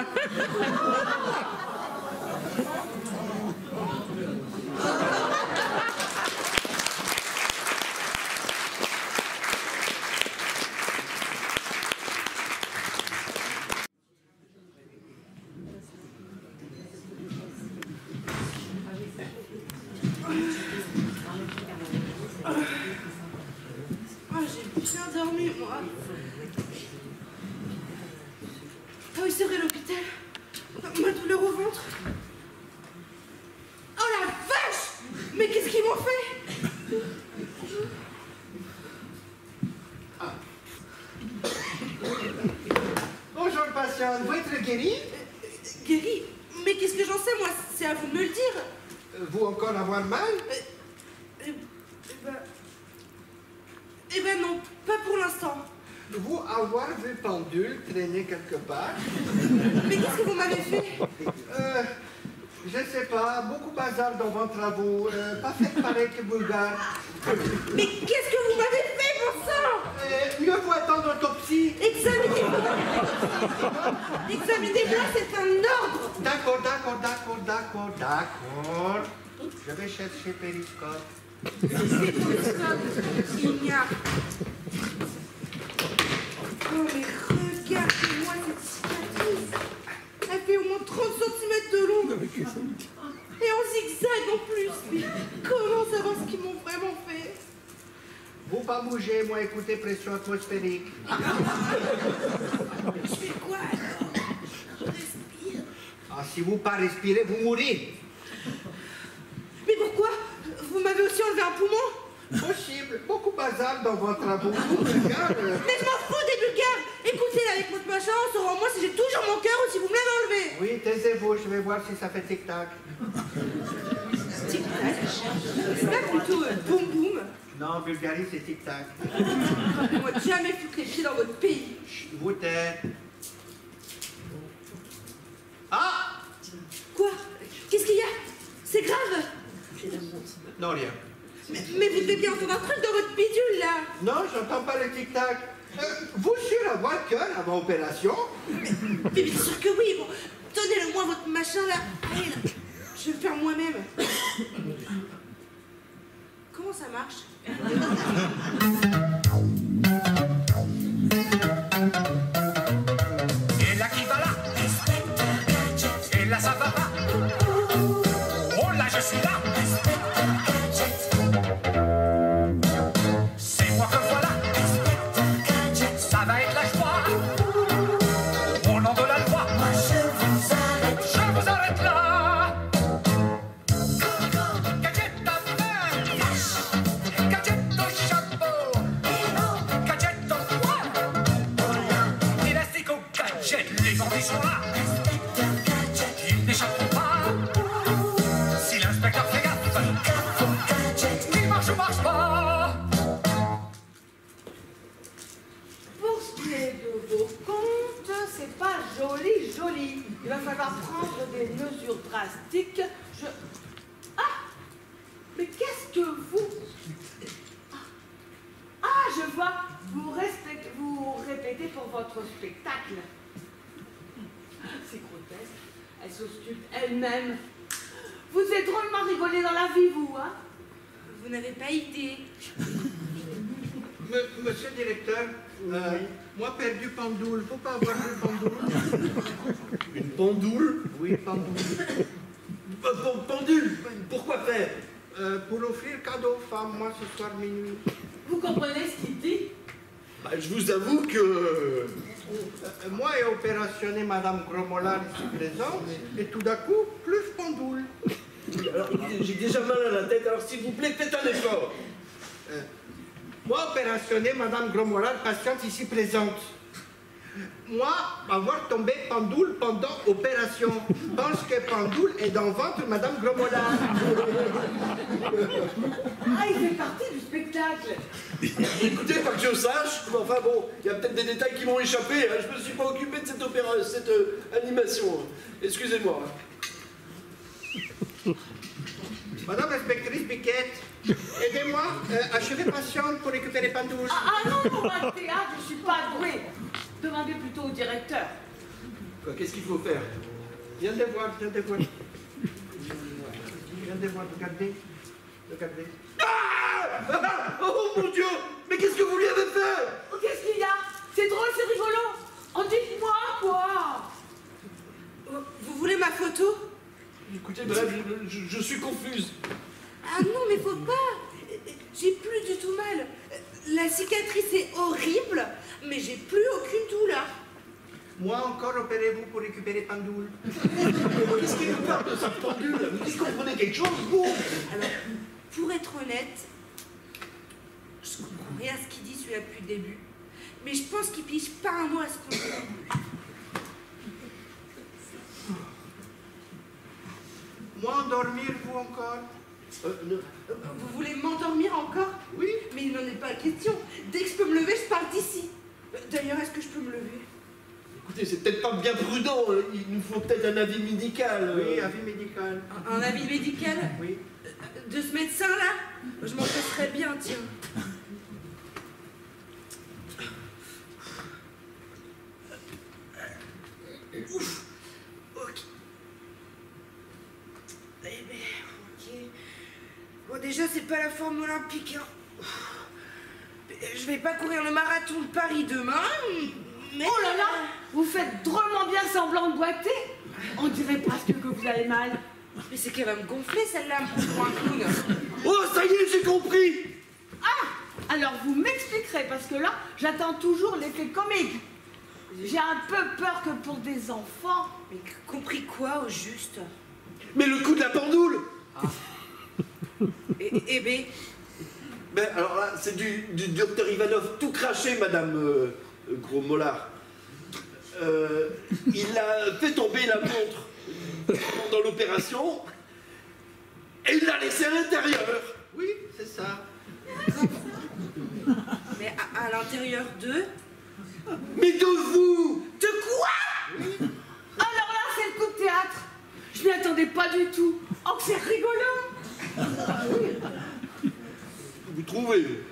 J'ai bien dormi, moi. Ah oui, c'est vrai, l'hôpital. Ma douleur au ventre. Oh la vache! Mais qu'est-ce qu'ils m'ont fait? Bonjour, patiente. Vous êtes guérie? Guéri? Mais qu'est-ce que j'en sais, moi? C'est à vous de me le dire. Vous encore avoir mal? Eh ben non, pas pour l'instant. Vous avoir vu pendule traîner quelque part? Mais qu'est-ce que vous m'avez fait? Je sais pas, beaucoup bazar dans votre travaux, pas fait pareil que bulgare. Mais qu'est-ce que vous m'avez fait, bon sang? Mieux vaut attendre l'autopsie. Examinez-moi. Examinez-moi, c'est un ordre. D'accord. Je vais chercher Périscope. Il y a... Oh, mais regardez-moi cette cicatrice. Elle fait au moins 30 cm de long. Et en zigzag en plus. Mais comment savoir ce qu'ils m'ont vraiment fait? Vous pas bouger, moi écoutez pression atmosphérique. Je fais quoi alors? Je respire. Ah, si vous pas respirez, vous mourrez. Mais pourquoi? Vous m'avez aussi enlevé un poumon? Possible, beaucoup bazar dans votre travaux. Regarde. Mais je m'en fous des bulgares. Écoutez, là, avec votre machin, on saura au moins si j'ai toujours mon cœur ou si vous me l'avez enlevé. Oui, taisez-vous, je vais voir si ça fait tic-tac. Tic-tac. C'est pas plutôt boum-boum? Non, Bulgarie, c'est tic-tac. Moi, jamais foutre les pieds dans votre pays. Chut, vous taire. Ah! Quoi? Qu'est-ce qu'il y a? C'est grave? Non, rien. Mais vous devez bien entendre un truc dans votre bidule, là. Non, j'entends pas le tic-tac. Vous sûr avoir cœur avant opération? Mais bien sûr que oui. Bon, donnez-le-moi votre machin, là. Allez, là. Je vais le faire moi-même. Comment ça marche? Et là qui va là? Et là ça va pas? Oh là je suis là! C'est moi que voilà! Ça va être la joie! Au nom de la loi! Je vous arrête là! Gadget à main! Gadget au chapeau! Gadget au poing! Élastique au gadget! Les bandits sont là! Ils n'échapperont pas! Si l'inspecteur fait gaffe! Il marche ou marche pas! Pour ce qui est de vos comptes, c'est pas joli. Il va falloir prendre des mesures drastiques. Ah! Mais qu'est-ce que vous... Ah, je vois. Vous répétez pour votre spectacle. C'est grotesque. Elle s'occupe elle-même. Vous êtes drôlement rigolé dans la vie, vous, hein? Vous n'avez pas idée. Monsieur le directeur, moi perdu pendoule. Faut pas avoir vu pendoule. Une pendoule? Oui, pendoule. Pendule? Pourquoi faire? Pour offrir cadeau aux femmes, moi ce soir minuit. Vous comprenez ce qu'il dit? Bah, je vous avoue que... Moi ai opérationné Madame Gromolard ici présente, et tout d'un coup, plus pendoule. Alors, j'ai déjà mal à la tête, alors s'il vous plaît, faites un effort. Moi opérationné Madame Gromolard, patiente ici présente. Moi, avoir tombé pendoule pendant opération. Pense que pendoule est dans le ventre Madame Gromola. Ah, il fait partie du spectacle. Écoutez, pas que je sache, mais enfin bon, il y a peut-être des détails qui m'ont échappé. Hein. Je me suis pas occupé de cette animation. Excusez-moi. Madame l'inspectrice Piquette, aidez-moi à chevet patiente pour récupérer pendoules. Ah non, pour un théâtre, je suis pas douée. Demandez plutôt au directeur. Quoi, qu'est-ce qu'il faut faire? Viens de voir, viens de voir. Viens de voir, regardez. Regardez. Ah! Oh mon Dieu! Mais qu'est-ce que vous lui avez fait? Oh, qu'est-ce qu'il y a? C'est drôle, c'est rigolo. Oh, dites-moi, quoi. Vous voulez ma photo? Écoutez, madame, je suis confuse. Ah non, mais faut pas. J'ai plus du tout mal. La cicatrice est horrible, mais j'ai plus aucune douleur. Moi encore, opérez-vous pour récupérer pendoules. Qu'est-ce qu'il nous parle de sa pendule? Vous y comprenez quelque chose, vous? Alors, pour être honnête, je comprends rien à ce qu'il dit celui-là depuis le début. Mais je pense qu'il pige pas un mot à ce qu'on dit. Moi endormir, vous encore? Non. Vous voulez m'endormir encore? Oui. Mais il n'en est pas question. Dès que je peux me lever, je pars d'ici. D'ailleurs, est-ce que je peux me lever? Écoutez, c'est peut-être pas bien prudent. Il nous faut peut-être un avis médical. Oui, avis médical. Un avis médical? Oui. De ce médecin-là? Je m'en passerais bien, tiens. Ouf. Ok. Eh ben, ok. Bon, déjà, c'est pas la forme olympique, hein. Je vais pas courir le marathon de Paris demain, mais... Oh là là, vous faites drôlement bien semblant de boiter. On dirait presque que vous allez mal. Mais c'est qu'elle va me gonfler, celle-là, pour un clown. Oh, ça y est, j'ai compris. Ah, alors vous m'expliquerez, parce que là, j'attends toujours l'effet comique. J'ai un peu peur que pour des enfants... Mais compris quoi, au juste? Mais le coup de la pendoule. Eh ben... Ben, alors là, c'est du docteur Ivanov tout craché, madame Gros Mollard. Il a fait tomber la montre pendant l'opération et il l'a laissée à l'intérieur. Oui, c'est ça. Mais à l'intérieur d'eux? Mais de vous! De quoi? Alors là, c'est le coup de théâtre. Je m'y attendais pas du tout. Oh, que c'est rigolo. Vous trouvez?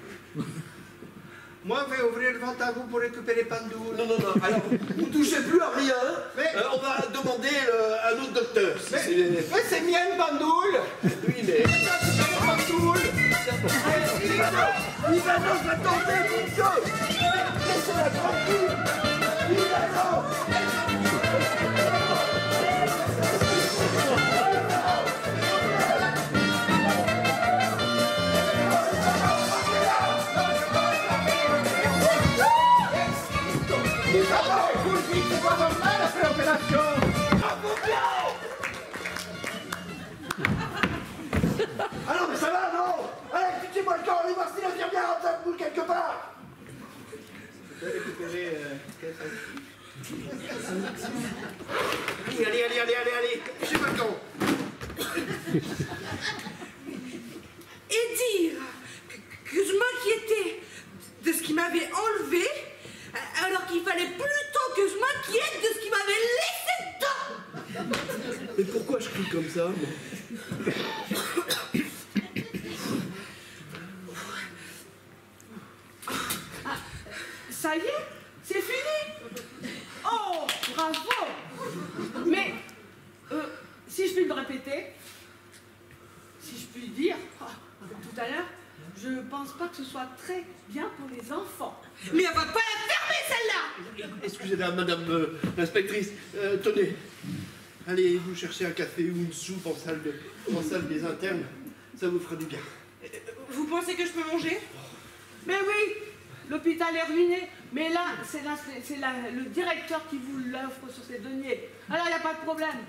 Moi, je vais ouvrir le ventre à vous pour récupérer pendoules. Non, non, non. Alors, vous touchez plus à rien. Mais- On va demander à l'autre docteur. Si c'est- Mais c'est mienne, pendoule. Oui, mais... Pendoule. Ivanov va tomber, mon Dieu! Laissez-la tranquille! Ivanov! Vous le dites, c'est pas normal après l'opération. Ah non, mais ça va, non! Allez, fichez-moi le corps, allez voir si l'infirmière a besoin de boule quelque part! Je vais récupérer... Allez, fichez-moi le corps! Et dire que je m'inquiétais de ce qui m'avait enlevé, alors qu'il fallait plutôt que je m'inquiète de ce qui m'avait laissé dedans. Mais pourquoi je crie comme ça, moi? Ça y est, c'est fini. Oh, bravo. Mais, si je puis me répéter, si je puis dire, comme tout à l'heure, je pense pas que ce soit très bien pour les enfants. Mais elle va pas la fermer, celle-là. Excusez-moi, madame l'inspectrice. Tenez. Allez vous chercher un café ou une soupe en salle des internes. Ça vous fera du bien. Vous pensez que je peux manger? Mais oui, l'hôpital est ruiné. Mais là, c'est le directeur qui vous l'offre sur ses deniers. Alors, il n'y a pas de problème.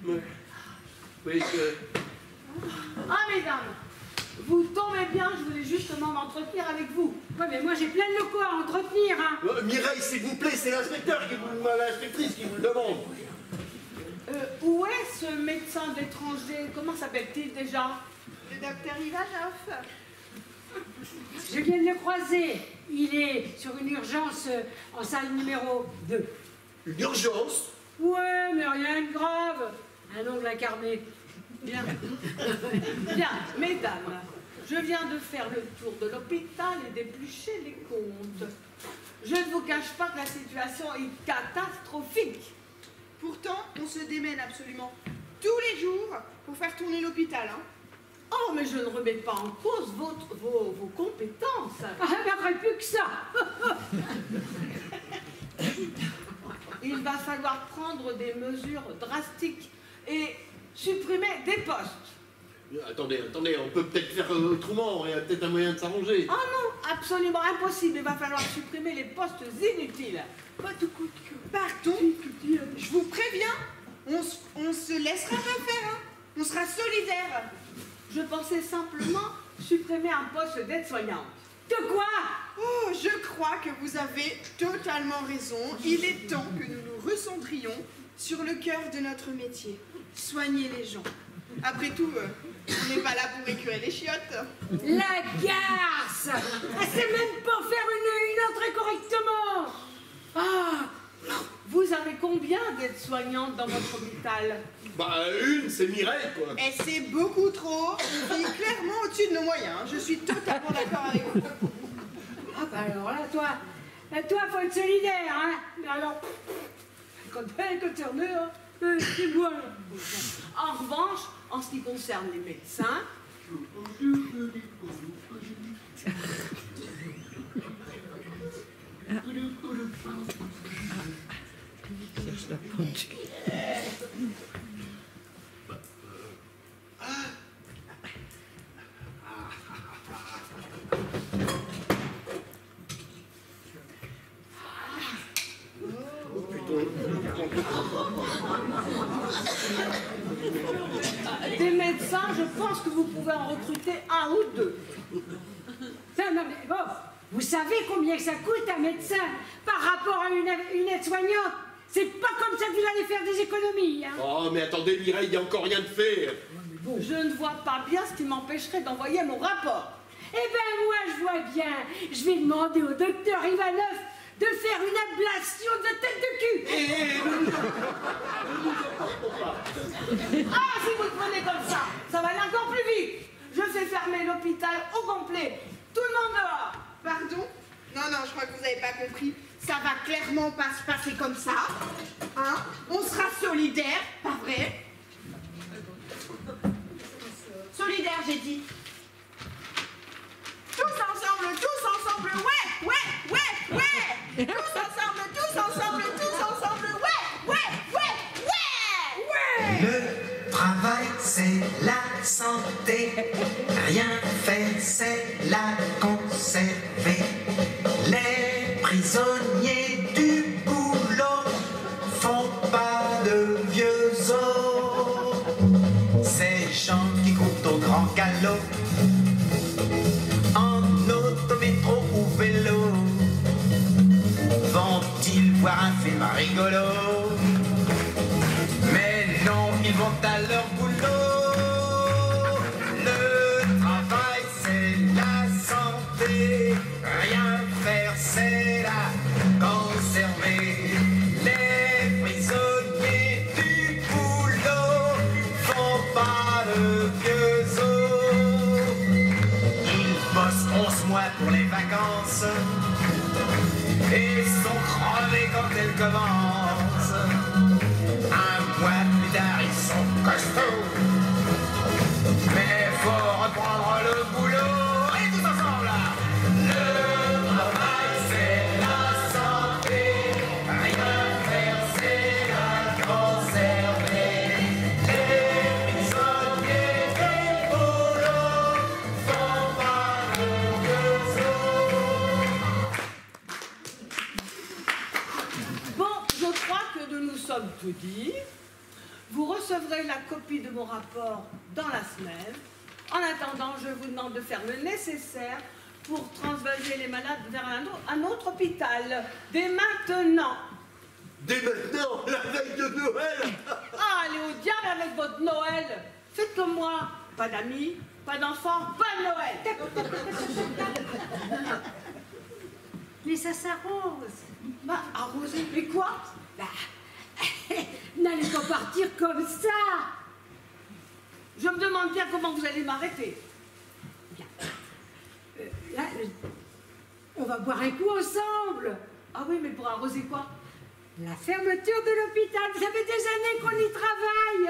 Ouais. Oui, Ah, mesdames, vous tombez bien, je voulais justement m'entretenir avec vous. Ouais, mais moi j'ai plein de locaux à entretenir, hein. Mireille, s'il vous plaît, c'est l'inspectrice qui vous le demande. Où est ce médecin d'étranger? Comment s'appelle-t-il déjà? Le docteur Ivanov. Je viens de le croiser. Il est sur une urgence en salle numéro 2. Une urgence? Ouais, mais rien de grave. Un ongle incarné. Bien. Bien, mesdames, je viens de faire le tour de l'hôpital et d'éplucher les comptes. Je ne vous cache pas que la situation est catastrophique. Pourtant, on se démène absolument tous les jours pour faire tourner l'hôpital. Hein. Oh, mais je ne remets pas en cause vos compétences. Ah, mais après plus que ça. Il va falloir prendre des mesures drastiques et supprimer des postes. Attendez, on peut peut-être faire autrement, il y a peut-être un moyen de s'arranger. Oh non, absolument impossible. Il va falloir supprimer les postes inutiles. Pardon, je vous préviens, on se laissera pas faire. Hein. On sera solidaires. Je pensais simplement supprimer un poste d'aide-soignante. De quoi? Oh, je crois que vous avez totalement raison. Il est temps que nous nous recentrions sur le cœur de notre métier. Soigner les gens. Après tout, on n'est pas là pour écurer les chiottes. La garce. Elle sait même pas faire une entrée correctement. Ah, vous avez combien d'aides-soignantes dans votre hôpital? Bah, une, c'est Mireille, quoi. Et c'est beaucoup trop. On vit clairement au-dessus de nos moyens. Je suis totalement d'accord avec vous. Ah bah alors là, toi, faut être solidaire, hein. Mais alors, quand t'es rené, hein, c'est moi. En revanche, en ce qui concerne les médecins, des médecins, je pense que vous pouvez en recruter un ou deux. Non, mais bon, vous savez combien ça coûte un médecin par rapport à une aide-soignante? C'est pas comme ça que vous allez faire des économies, hein. Oh, mais attendez, Mireille, il n'y a encore rien de fait. Je ne vois pas bien ce qui m'empêcherait d'envoyer mon rapport. Eh ben moi, je vois bien. Je vais demander au docteur Ivanov de faire une ablation de tête de cul. Ah, si vous le prenez comme ça va aller encore plus vite. Je fais fermer l'hôpital au complet. Tout le monde dehors. Pardon? Non, je crois que vous n'avez pas compris. Ça va clairement pas se passer comme ça. Hein? On sera solidaires, pas vrai? Solidaires, j'ai dit. Tous ensemble, ouais! Tous ensemble, ouais! Le travail, c'est la santé. Rien faire, c'est la conserver. Les prisonniers du boulot font pas de vieux os. Ces gens qui courent au grand galop, en autométro ou vélo, vont-ils voir un film rigolo? Mais non, ils vont à leur boulot. Le travail, c'est la santé. Rien faire, c'est la conserver. Les prisonniers du boulot font pas de vieux os. Ils bossent 11 mois pour les vacances et sont crevés quand elles commencent. Un mois plus tard, ils sont costauds. Mais faut reprendre le boulot. Et tous ensemble, là. Le travail, c'est la santé. Rien faire, c'est la conserver. Les prisonniers du boulot font pas de vieux os. Bon, je crois que nous nous sommes tout dit. Vous recevrez la copie de mon rapport dans la semaine. En attendant, je vous demande de faire le nécessaire pour transvaser les malades vers un autre hôpital. Dès maintenant. Dès maintenant, la veille de Noël. Ah, allez au diable avec votre Noël. Faites comme moi. Pas d'amis, pas d'enfants, pas de Noël. Mais ça s'arrose. Bah, arroser, mais quoi? Bah, n'allez pas partir comme ça. Je me demande bien comment vous allez m'arrêter. Bien. Là, on va boire un coup ensemble. Ah oui, mais pour arroser quoi? La fermeture de l'hôpital. Ça fait des années qu'on y travaille.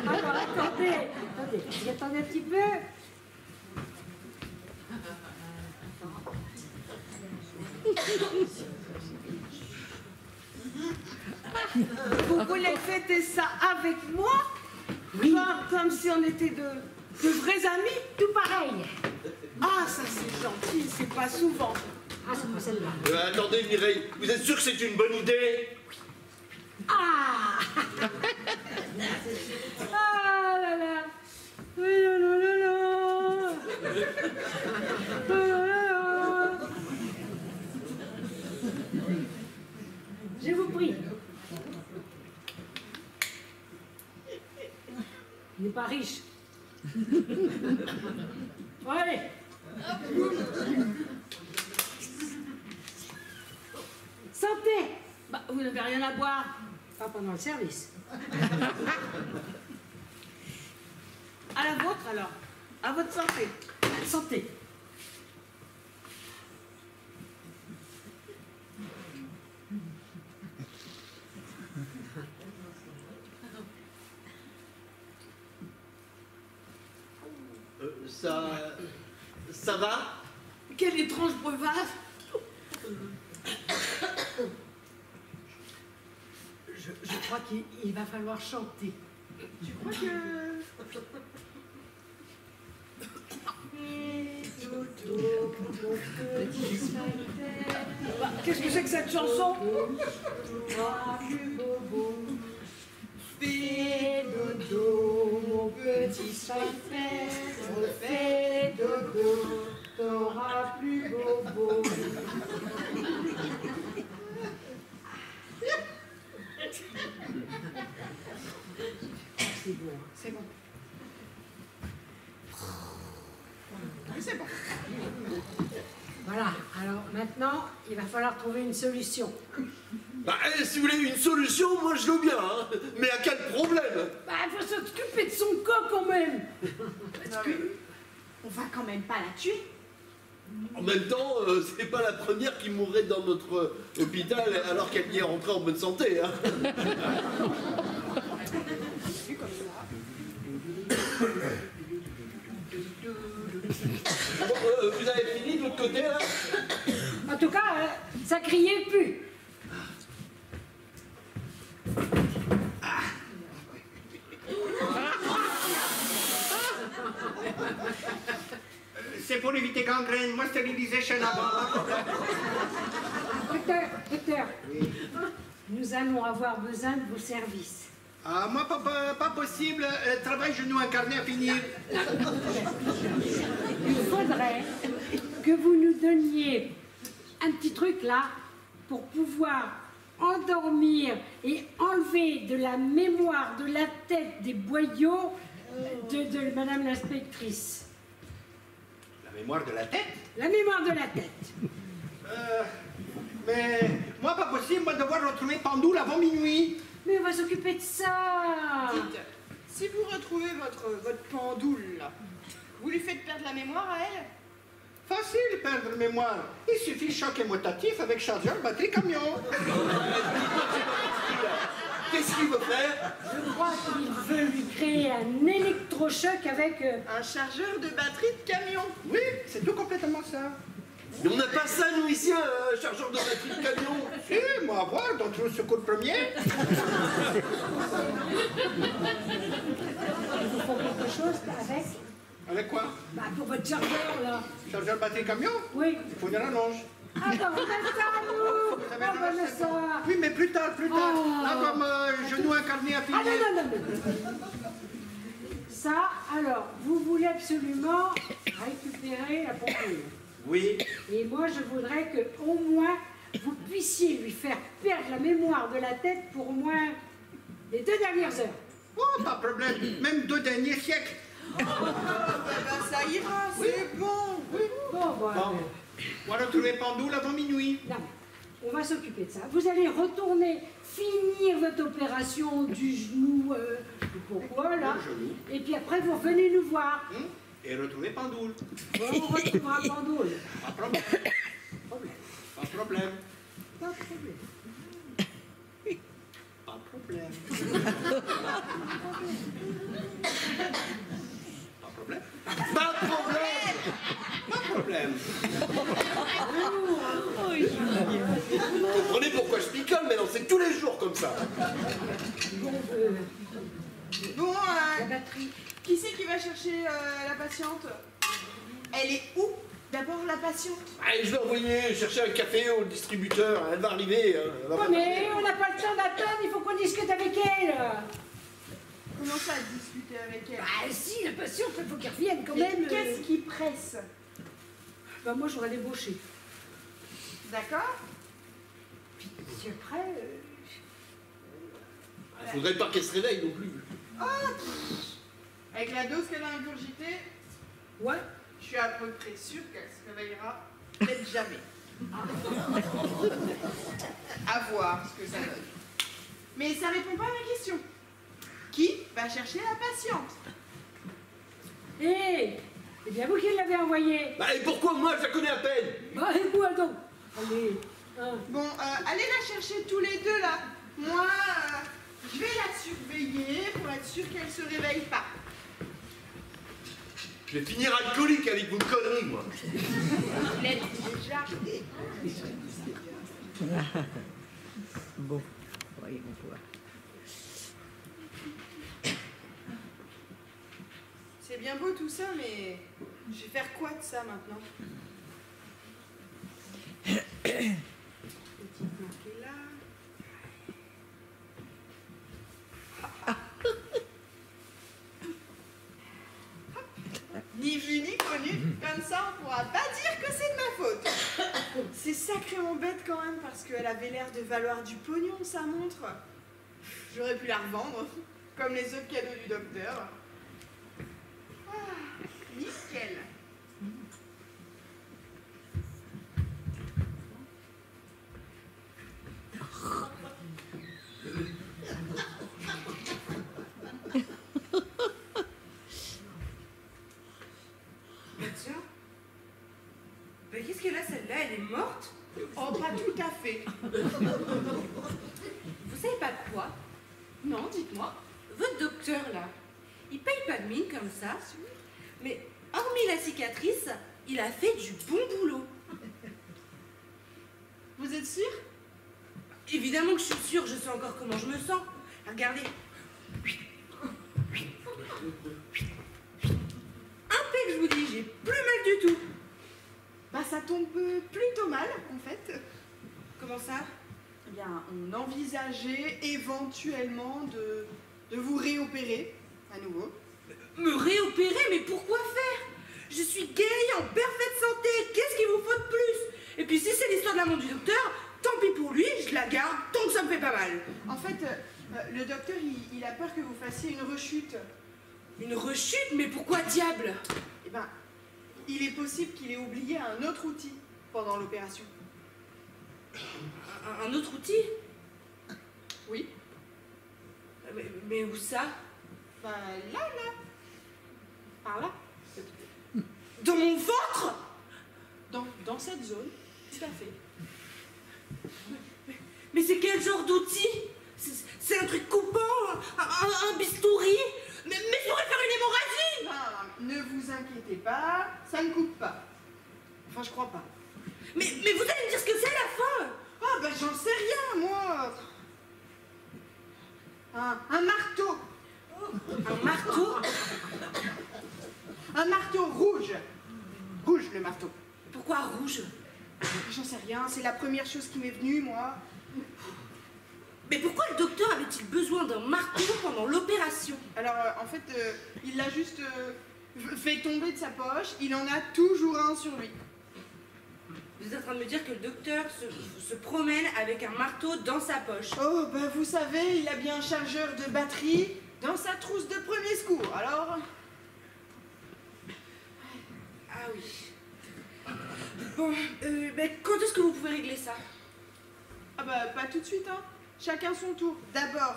Alors, attendez, attendez un petit peu. Vous voulez fêter ça avec moi? Oui. Comme si on était de vrais amis? Tout pareil. Ah, ça c'est gentil, c'est pas souvent. Ah, c'est pas celle-là. Attendez, Mireille, vous êtes sûr que c'est une bonne idée? Ah. Ah là là. Oui, là là là là. Ah là là là. Je vous prie. Il n'est pas riche. Bon, allez. Santé. Bah, vous n'avez rien à boire. Pas pendant le service. À la vôtre alors. À votre santé. Santé. Ça va? Quel étrange breuvage. Je crois qu'il va falloir chanter. Je crois que... Bah, qu'est-ce que c'est que cette chanson? Fais dodo, mon petit spider, fais dodo, t'auras plus bobo. C'est bon. C'est bon. Oui, c'est bon. Voilà, alors maintenant, il va falloir trouver une solution. Bah, si vous voulez une solution, moi je veux bien, hein. Mais à quel problème? Bah, il faut s'occuper de son corps quand même. Parce que on va quand même pas la tuer. En même temps, c'est pas la première qui mourrait dans notre hôpital alors qu'elle y est rentrée en bonne santé, hein. Vu comme ça. Bon, vous avez fini de l'autre côté, là? En tout cas, ça criait plus. C'est pour éviter gangrène. Moi, stérilisé chez là-bas. Docteur, nous allons avoir besoin de vos services. Ah, moi, pas possible. Travail genou incarné à finir. Il faudrait que vous nous donniez un petit truc là pour pouvoir endormir et enlever de la mémoire de la tête des boyaux de Madame l'inspectrice. La mémoire de la tête? La mémoire de la tête. Mais moi, pas possible. Moi, devoir retrouver Pandoule avant minuit. Mais on va s'occuper de ça. Dites, si vous retrouvez votre pendoule, là, vous lui faites perdre la mémoire à elle? Facile, perdre mémoire. Il suffit choc émotatif avec chargeur, batterie, camion. Qu'est-ce qu'il veut faire? Je crois qu'il veut lui créer un électrochoc avec... Un chargeur de batterie de camion. Oui, c'est tout complètement ça. Mais on n'a pas ça, nous, ici, un chargeur de batterie de camion. Si, moi, à voir, dans le secours premier. Il vous faut quelque chose avec... Avec quoi? Bah, pour votre chargeur, là. Chargeur, batterie, camion? Oui. Il faut une rallonge. Attends, on a ça, nous. Vous avez On un a ça. Oui, mais plus tard, plus tard. Là, comme genou incarné à Ah pilier. non. Ça, alors, vous voulez absolument récupérer la pompée. Oui. Et moi, je voudrais que, au moins, vous puissiez lui faire perdre la mémoire de la tête pour au moins les 2 dernières heures. Oh, pas de problème. Même 2 derniers siècles. Ça ira, c'est bon. Bon, Bon. On va retrouver Pandoule avant minuit. non, on va s'occuper de ça. Vous allez retourner finir votre opération du genou, pourquoi là, et puis après vous revenez nous voir. Et retrouver Pandoule. Bon, on retrouvera Pandoule. Pas de problème. Pas de problème. Pas de problème. Pas de problème. Pas de problème. Pas de problème. Pas de problème. Vous comprenez pourquoi je picole maintenant? C'est tous les jours comme ça. Bon, La batterie. qui c'est qui va chercher la patiente? Elle est où? D'abord la patiente. Allez, je vais envoyer chercher un café au distributeur. Elle va arriver. Elle va Oh, pas mais on n'a pas le temps d'attendre, il faut qu'on discute avec elle. Comment ça, discuter avec elle? Bah si, la patiente, il faut qu'elle revienne quand Mais même. qu'est-ce qui presse? Bah moi, j'aurais débauché. D'accord? Puis après... Il faudrait pas qu'elle se réveille non plus. Avec la dose qu'elle a ingurgitée, Ouais. je suis à peu près sûre qu'elle se réveillera peut-être jamais. À voir ce que ça donne. Mais ça répond pas à ma question. Qui va chercher la patiente? C'est bien vous qui l'avez envoyé. Bah, et pourquoi moi, je la connais à peine? Bah et moi donc. Allez. Hein. Bon, allez la chercher tous les deux là. Moi, je vais la surveiller pour être sûre qu'elle se réveille pas. Je vais finir alcoolique avec vos conneries, moi. Il est déjà. Bon, voyons voir. C'est bien beau tout ça, mais je vais faire quoi de ça maintenant? Petite marquée là. Ni vu ni connu, comme ça on pourra pas dire que c'est de ma faute. C'est sacrément bête quand même parce qu'elle avait l'air de valoir du pognon sa montre. J'aurais pu la revendre, comme les autres cadeaux du docteur. Ah, nickel. Tiens. Mais qu'est-ce qu'elle a celle-là? Elle est morte? Oh, pas tout à fait. Vous savez pas quoi? Non, dites-moi. Votre docteur là, il paye pas de mine comme ça, mais hormis la cicatrice, il a fait du bon boulot. Vous êtes sûr? Évidemment que je suis sûre, je sais encore comment je me sens. Regardez. Impec, je vous dis, j'ai plus mal du tout. Bah ça tombe plutôt mal en fait. Comment ça? Eh bien, on envisageait éventuellement de vous réopérer à nouveau. Me réopérer, mais pourquoi faire? Je suis guérie, en parfaite santé, qu'est-ce qu'il vous faut de plus? Et puis si c'est l'histoire de la montre du docteur, tant pis pour lui, je la garde tant que ça me fait pas mal. En fait, le docteur, il a peur que vous fassiez une rechute. Une rechute? Mais pourquoi diable? Eh ben, il est possible qu'il ait oublié un autre outil pendant l'opération. Un autre outil? Oui. Mais où ça? Ben là. Par là. Dans mon ventre? Dans cette zone, tout à fait. Mais c'est quel genre d'outil? C'est un truc coupant? Un bistouri? Mais je pourrais faire une hémorragie! Non, ne vous inquiétez pas, ça ne coupe pas. Enfin, je crois pas. Mais vous allez me dire ce que c'est à la fin? Ah ben j'en sais rien, moi. Un marteau. Un marteau? Un marteau rouge. Rouge, le marteau. Pourquoi rouge? J'en sais rien, c'est la première chose qui m'est venue, moi. Mais pourquoi le docteur avait-il besoin d'un marteau pendant l'opération? Alors, en fait, il l'a juste fait tomber de sa poche. Il en a toujours un sur lui. Vous êtes en train de me dire que le docteur se promène avec un marteau dans sa poche? Oh, bah vous savez, il a bien un chargeur de batterie dans sa trousse de premier secours, alors... Ah oui. Bon, mais quand est-ce que vous pouvez régler ça? Ah bah, pas tout de suite, hein. Chacun son tour. D'abord,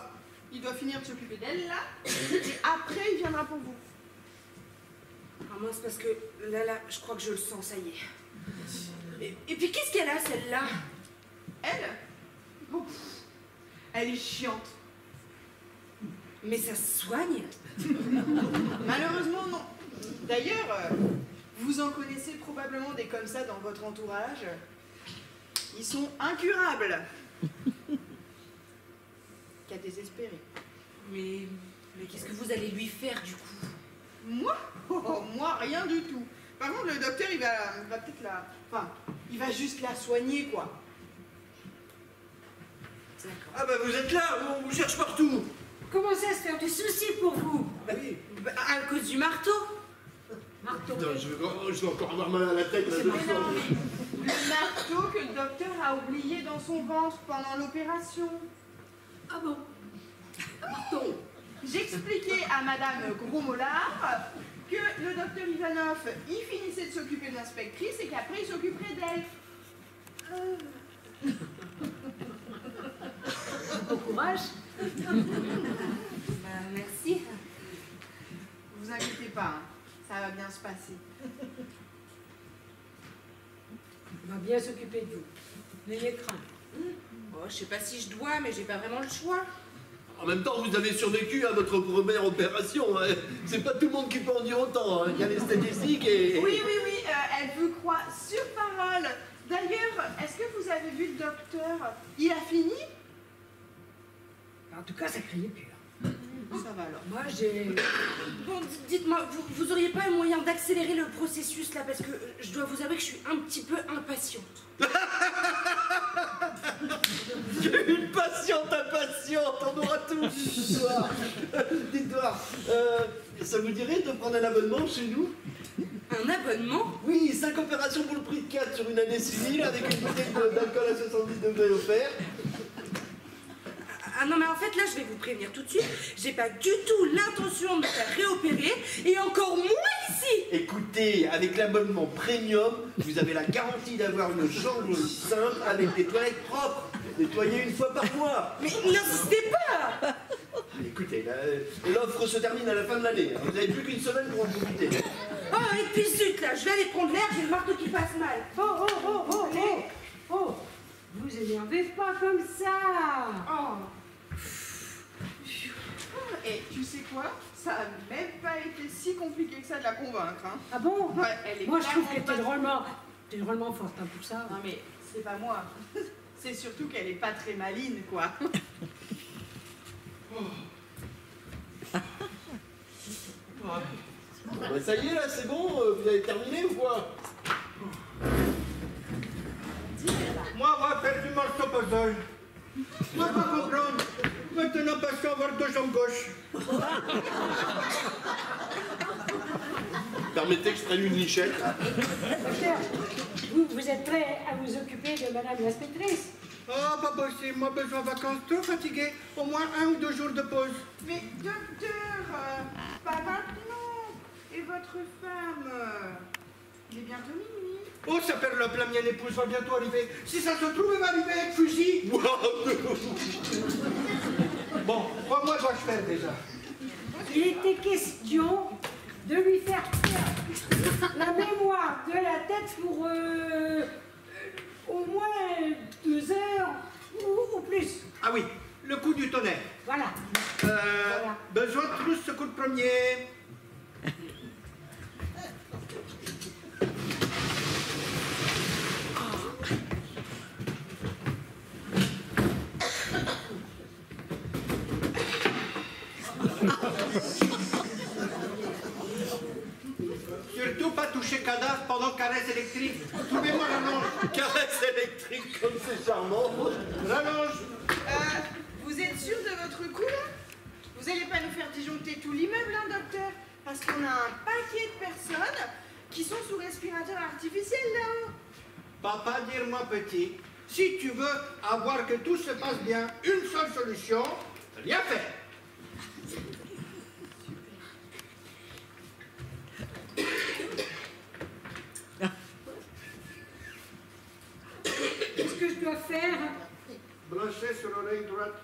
il doit finir de s'occuper d'elle, là, et après, il viendra pour vous. Ah mince, parce que là, je crois que je le sens, ça y est. Et puis, qu'est-ce qu'elle a, celle-là? Elle? Oh, elle est chiante. Mais ça se soigne? Malheureusement, non. D'ailleurs, vous en connaissez probablement des comme ça dans votre entourage. Ils sont incurables. Qu'à désespérer. Mais qu'est-ce que vous allez lui faire, du coup? Moi? Oh, moi, rien du tout. Par contre, le docteur, il va peut-être la... Enfin, il va juste la soigner, quoi. D'accord. Ah bah vous êtes là, on vous cherche partout. Commencez à se faire du souci pour vous. Bah oui. Bah, à cause du marteau? Marteau. Putain, je vais encore avoir mal à la tête. Là, Mais non, mais le marteau que le docteur a oublié dans son ventre pendant l'opération. Ah bon? Marteau. J'expliquais à Madame Gros-Mollard que le docteur Ivanov, il finissait de s'occuper de l'inspectrice et qu'après il s'occuperait d'elle. Bon courage. Bah, merci. Vous inquiétez pas, hein, ça va bien se passer. On va bien s'occuper de vous. N'ayez crainte. Bon, je sais pas si je dois, mais j'ai pas vraiment le choix. En même temps, vous avez survécu à votre première opération. Hein. C'est pas tout le monde qui peut en dire autant. Hein. Il y a les statistiques et... Oui, elle vous croit sur parole. D'ailleurs, est-ce que vous avez vu le docteur? Il a fini? En tout cas, ça criait pur. Ça va alors. Moi, j'ai... Bon, dites-moi, vous auriez pas un moyen d'accélérer le processus, là, parce que je dois vous avouer que je suis un petit peu impatiente. Une patiente impatiente, on aura tout. Dites-moi, ça vous dirait de prendre un abonnement chez nous? Un abonnement? Oui, 5 opérations pour le prix de 4 sur une année civile avec une bouteille d'alcool à 70 degrés offert. Ah non, mais en fait, là, je vais vous prévenir tout de suite. J'ai pas du tout l'intention de me faire réopérer, et encore moins ici. Écoutez, avec l'abonnement premium, vous avez la garantie d'avoir une chambre simple avec des toilettes propres, nettoyées une fois par mois. Mais n'insistez pas. Écoutez, l'offre se termine à la fin de l'année. Vous n'avez plus qu'une semaine pour en profiter. Oh, et puis zut, là, je vais aller prendre l'air, j'ai le marteau qui passe mal. Oh, vous énervez pas comme ça. Oh. Et tu sais quoi? Ça a même pas été si compliqué que ça de la convaincre. Hein. Ah bon? Ouais, elle est Moi, je trouve clairement qu'elle pas- était drôlement forte hein, pour ça. Non mais c'est pas moi. C'est surtout qu'elle est pas très maline, quoi. Bah, ça y est, là, c'est bon, vous avez terminé ou quoi? Moi, on va faire du marteau puzzle. Moi, pas comprendre. Maintenant, parce qu'on va avoir deux jambes gauches. Permettez que je prenne une lichette. Docteur, vous êtes prêt à vous occuper de madame l'inspectrice? Oh, pas possible. Moi, besoin de vacances, trop fatigué. Au moins 1 ou 2 jours de pause. Mais docteur, pas maintenant. Et votre femme, il est bientôt minuit. Oh, ça perd le plat, mienne épouse va bientôt arriver. Si ça se trouve, il va arriver avec fusil. Bon, quoi, moi, dois-je faire déjà? Il était question de lui faire perdre la mémoire de la tête pour au moins 2 heures ou plus. Ah oui, le coup du tonnerre. Voilà. Besoin de trousse secours premier. Surtout pas toucher cadavre pendant caresse électrique. Trouvez-moi la longe. Caresse électrique, comme c'est charmant. La longe. Vous tout l'immeuble, hein, docteur. Parce qu'on a un paquet de personnes qui sont sous respirateur artificiel là-haut. Papa, dire-moi petit, si tu veux avoir que tout se passe bien, une seule solution, rien faire. Qu'est-ce que je dois faire? Brancher sur l'oreille droite.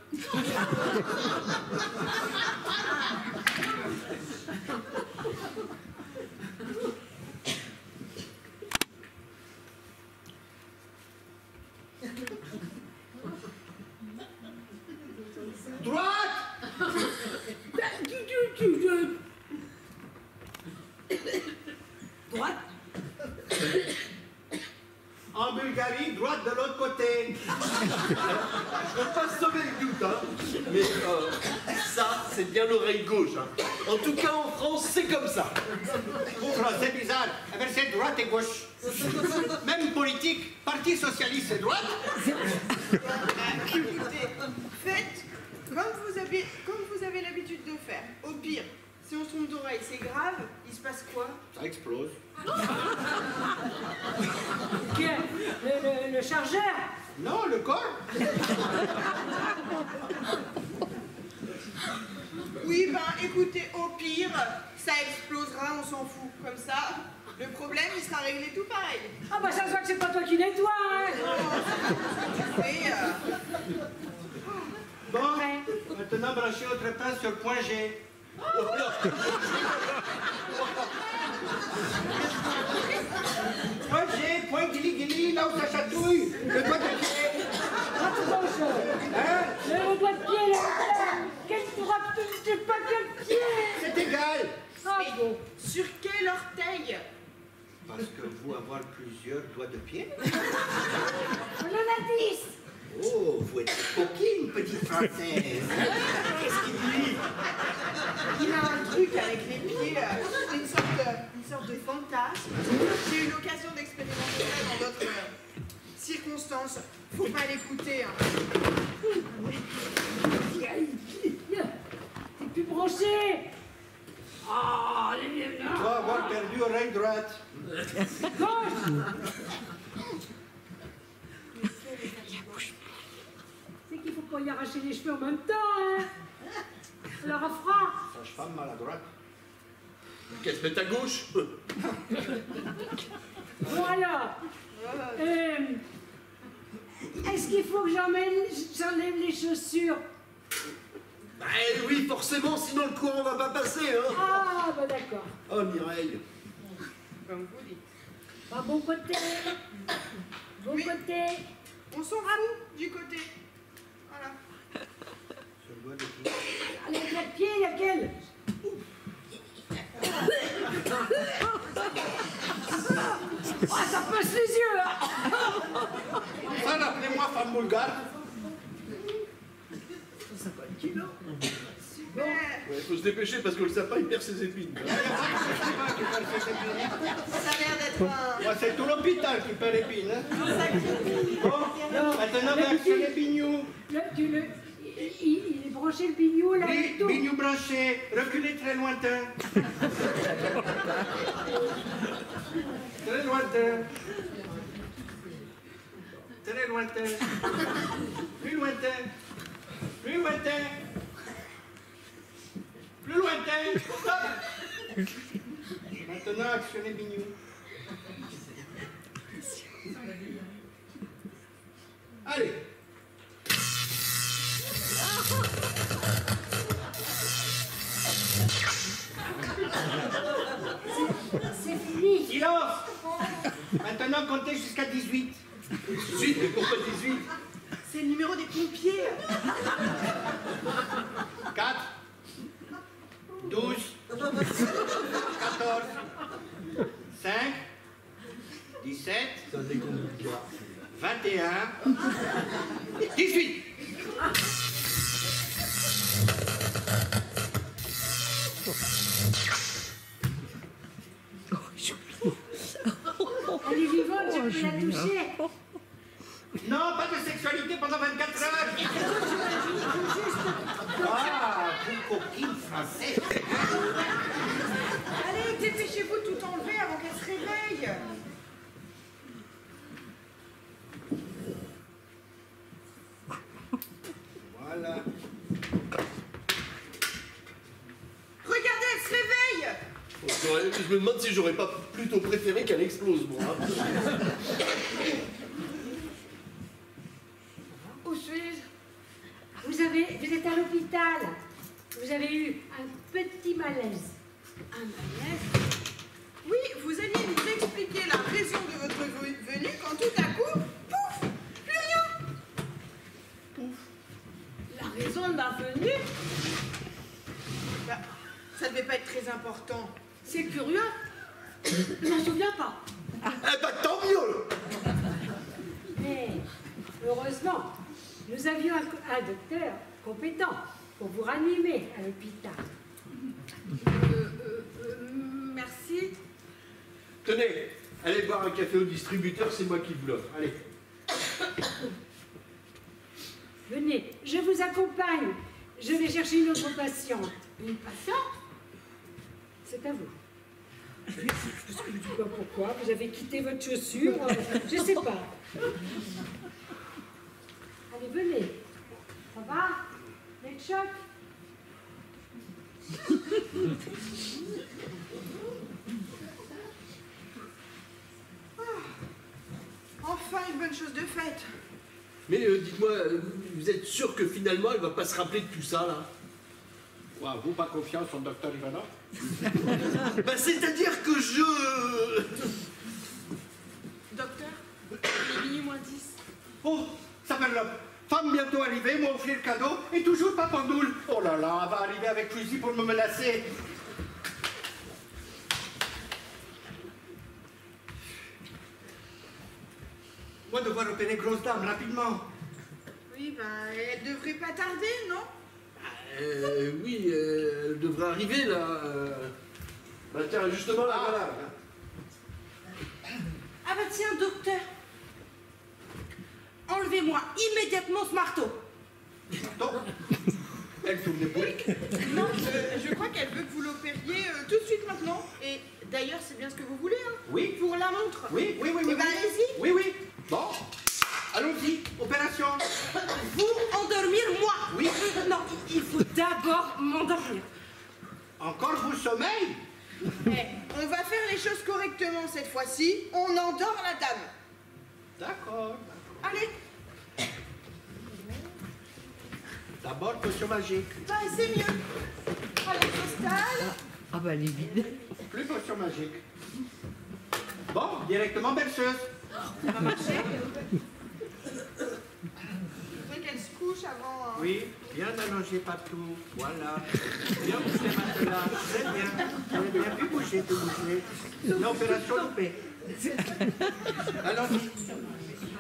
Droite! Droite? En Bulgarie, droite de l'autre côté. Je veux pas sauver le doute, hein. Mais ça, c'est bien l'oreille gauche. Hein. En tout cas, en France, c'est comme ça. C'est bizarre. Eh bien, c'est droite et gauche. Même politique, Parti socialiste, c'est droite. Écoutez, faites comme vous avez l'habitude de faire. Au pire, si on se trompe d'oreille, c'est grave. Il se passe quoi? Ça explose. Le chargeur? Non, le corps. Oui, ben écoutez, au pire, ça explosera, on s'en fout. Comme ça, le problème, il sera réglé tout pareil. Ah bah ça se voit que c'est pas toi qui nettoie, hein. Et, Bon, maintenant branchez votre pince sur le point G. Point G, point guili-guili, là où ça chatouille. Le doigt de pied. Hein? Le doigt de pied, là. Quel droit de je sais pas quel pied. C'est égal. Ah bon. sur quel orteil? Parce que vous avoir plusieurs doigts de pied. On en a 10. Oh, vous êtes coquine, petite française. Qu'est-ce qu'il dit? Il a un truc avec les pieds, une sorte de fantasme. J'ai eu l'occasion d'expérimenter ça dans d'autres circonstances. Faut pas l'écouter. Hein. T'es plus branché. Oh, Tu dois avoir perdu oreille droite. gauche. C'est qu'il faut pas y arracher les cheveux en même temps, hein. Alors on fera. Sage-femme maladroite. Qu'elle se mette à gauche. Bon alors, est-ce qu'il faut que j'enlève les chaussures? Bah oui, forcément, sinon le courant va pas passer, hein. Ah, bah d'accord. Oh, Mireille. Comme vous dites. Pas bon côté. Bon Oui. côté. On s'en fout du côté. Voilà. Sur le doigt de pied. Allez, avec le pied, laquelle? Oh, ça passe les yeux, hein. Ça, rappelez-moi femme bulgare. Super. Ouais, faut se dépêcher parce que le sapin il perd ses épines. Ça a l'air d'être un... Moi, c'est tout l'hôpital qui perd l'épine. Hein. Bon, maintenant, Mais vers sur les bignous. Il est branché le bignou, là, et tout. Bignous branchés, reculez très lointain. Très lointain. Très lointain. Plus lointain. Plus lointain. Plus lointain. Stop. Maintenant, actionnez bignous. Allez. C'est fini. Silence. Maintenant, comptez jusqu'à 18. 18, mais pourquoi 18? C'est le numéro des pompiers. 4, 12, 14, 5, 17, 21, 18. Elle est vivante, je peux la toucher. Non, pas de sexe Voilà. Regardez, elle se réveille. Je me demande si j'aurais pas plutôt préféré qu'elle explose, moi. Où suis-je? Vous êtes à l'hôpital. Vous avez eu un petit malaise. Un malaise? Oui, vous alliez nous expliquer la raison de votre venue quand tout à coup, pouf, plus rien. Pouf. La raison de ma venue? Bah, ça devait pas être très important. C'est curieux. Je m'en souviens pas. Eh ben, tant mieux! Mais heureusement, nous avions un docteur compétent pour vous ranimer à l'hôpital. Merci. Tenez, allez boire un café au distributeur, c'est moi qui vous l'offre. Allez. Venez, je vous accompagne. Je vais chercher une autre patiente. Une patiente? C'est à vous. Je ne sais pas pourquoi. Vous avez quitté votre chaussure. Je ne sais pas. Allez, venez. Ça va? Neck choc? Enfin, une bonne chose de faite. Mais dites-moi, vous êtes sûr que finalement elle va pas se rappeler de tout ça, là? Quoi, vous, pas confiance en docteur Ivanov? Bah, c'est-à-dire que je... Docteur, il est minuit moins 10. Oh, ça va là. Femme bientôt arrivée, m'a offert le cadeau, et toujours pas Pandoule. Oh là là, elle va arriver avec fusil pour me menacer. Moi, devoir opérer grosse dame, rapidement. Oui, ben, elle devrait pas tarder, non? Oui, elle devrait arriver, là. Bah, tiens, justement, là, voilà. Ah bah tiens, docteur. Enlevez-moi immédiatement ce marteau. Donc, elle tourne les boules. Non, je crois qu'elle veut que vous l'opériez tout de suite maintenant. Et d'ailleurs, c'est bien ce que vous voulez, hein? Oui. Pour la montre. Oui, oui, oui, Eh oui. ben, allez-y. Oui, oui. Bon, allons-y, opération. Vous endormir, moi. Oui. Non, il faut d'abord m'endormir. Encore vous sommeil? Eh, on va faire les choses correctement cette fois-ci. On endort la dame. D'accord. Allez, D'abord, potion magique. bah, c'est mieux. Allez, s'installe. Ah bah elle est vide. Plus potion magique. Bon, directement berceuse. Ça va marcher. Faudrait qu'elle se couche avant. Hein. Oui, bien allongé partout. Voilà. Bien bouger matelas. Très bien. Très bien. Plus bouger, plus bouger. L'opération loupée. Allons-y.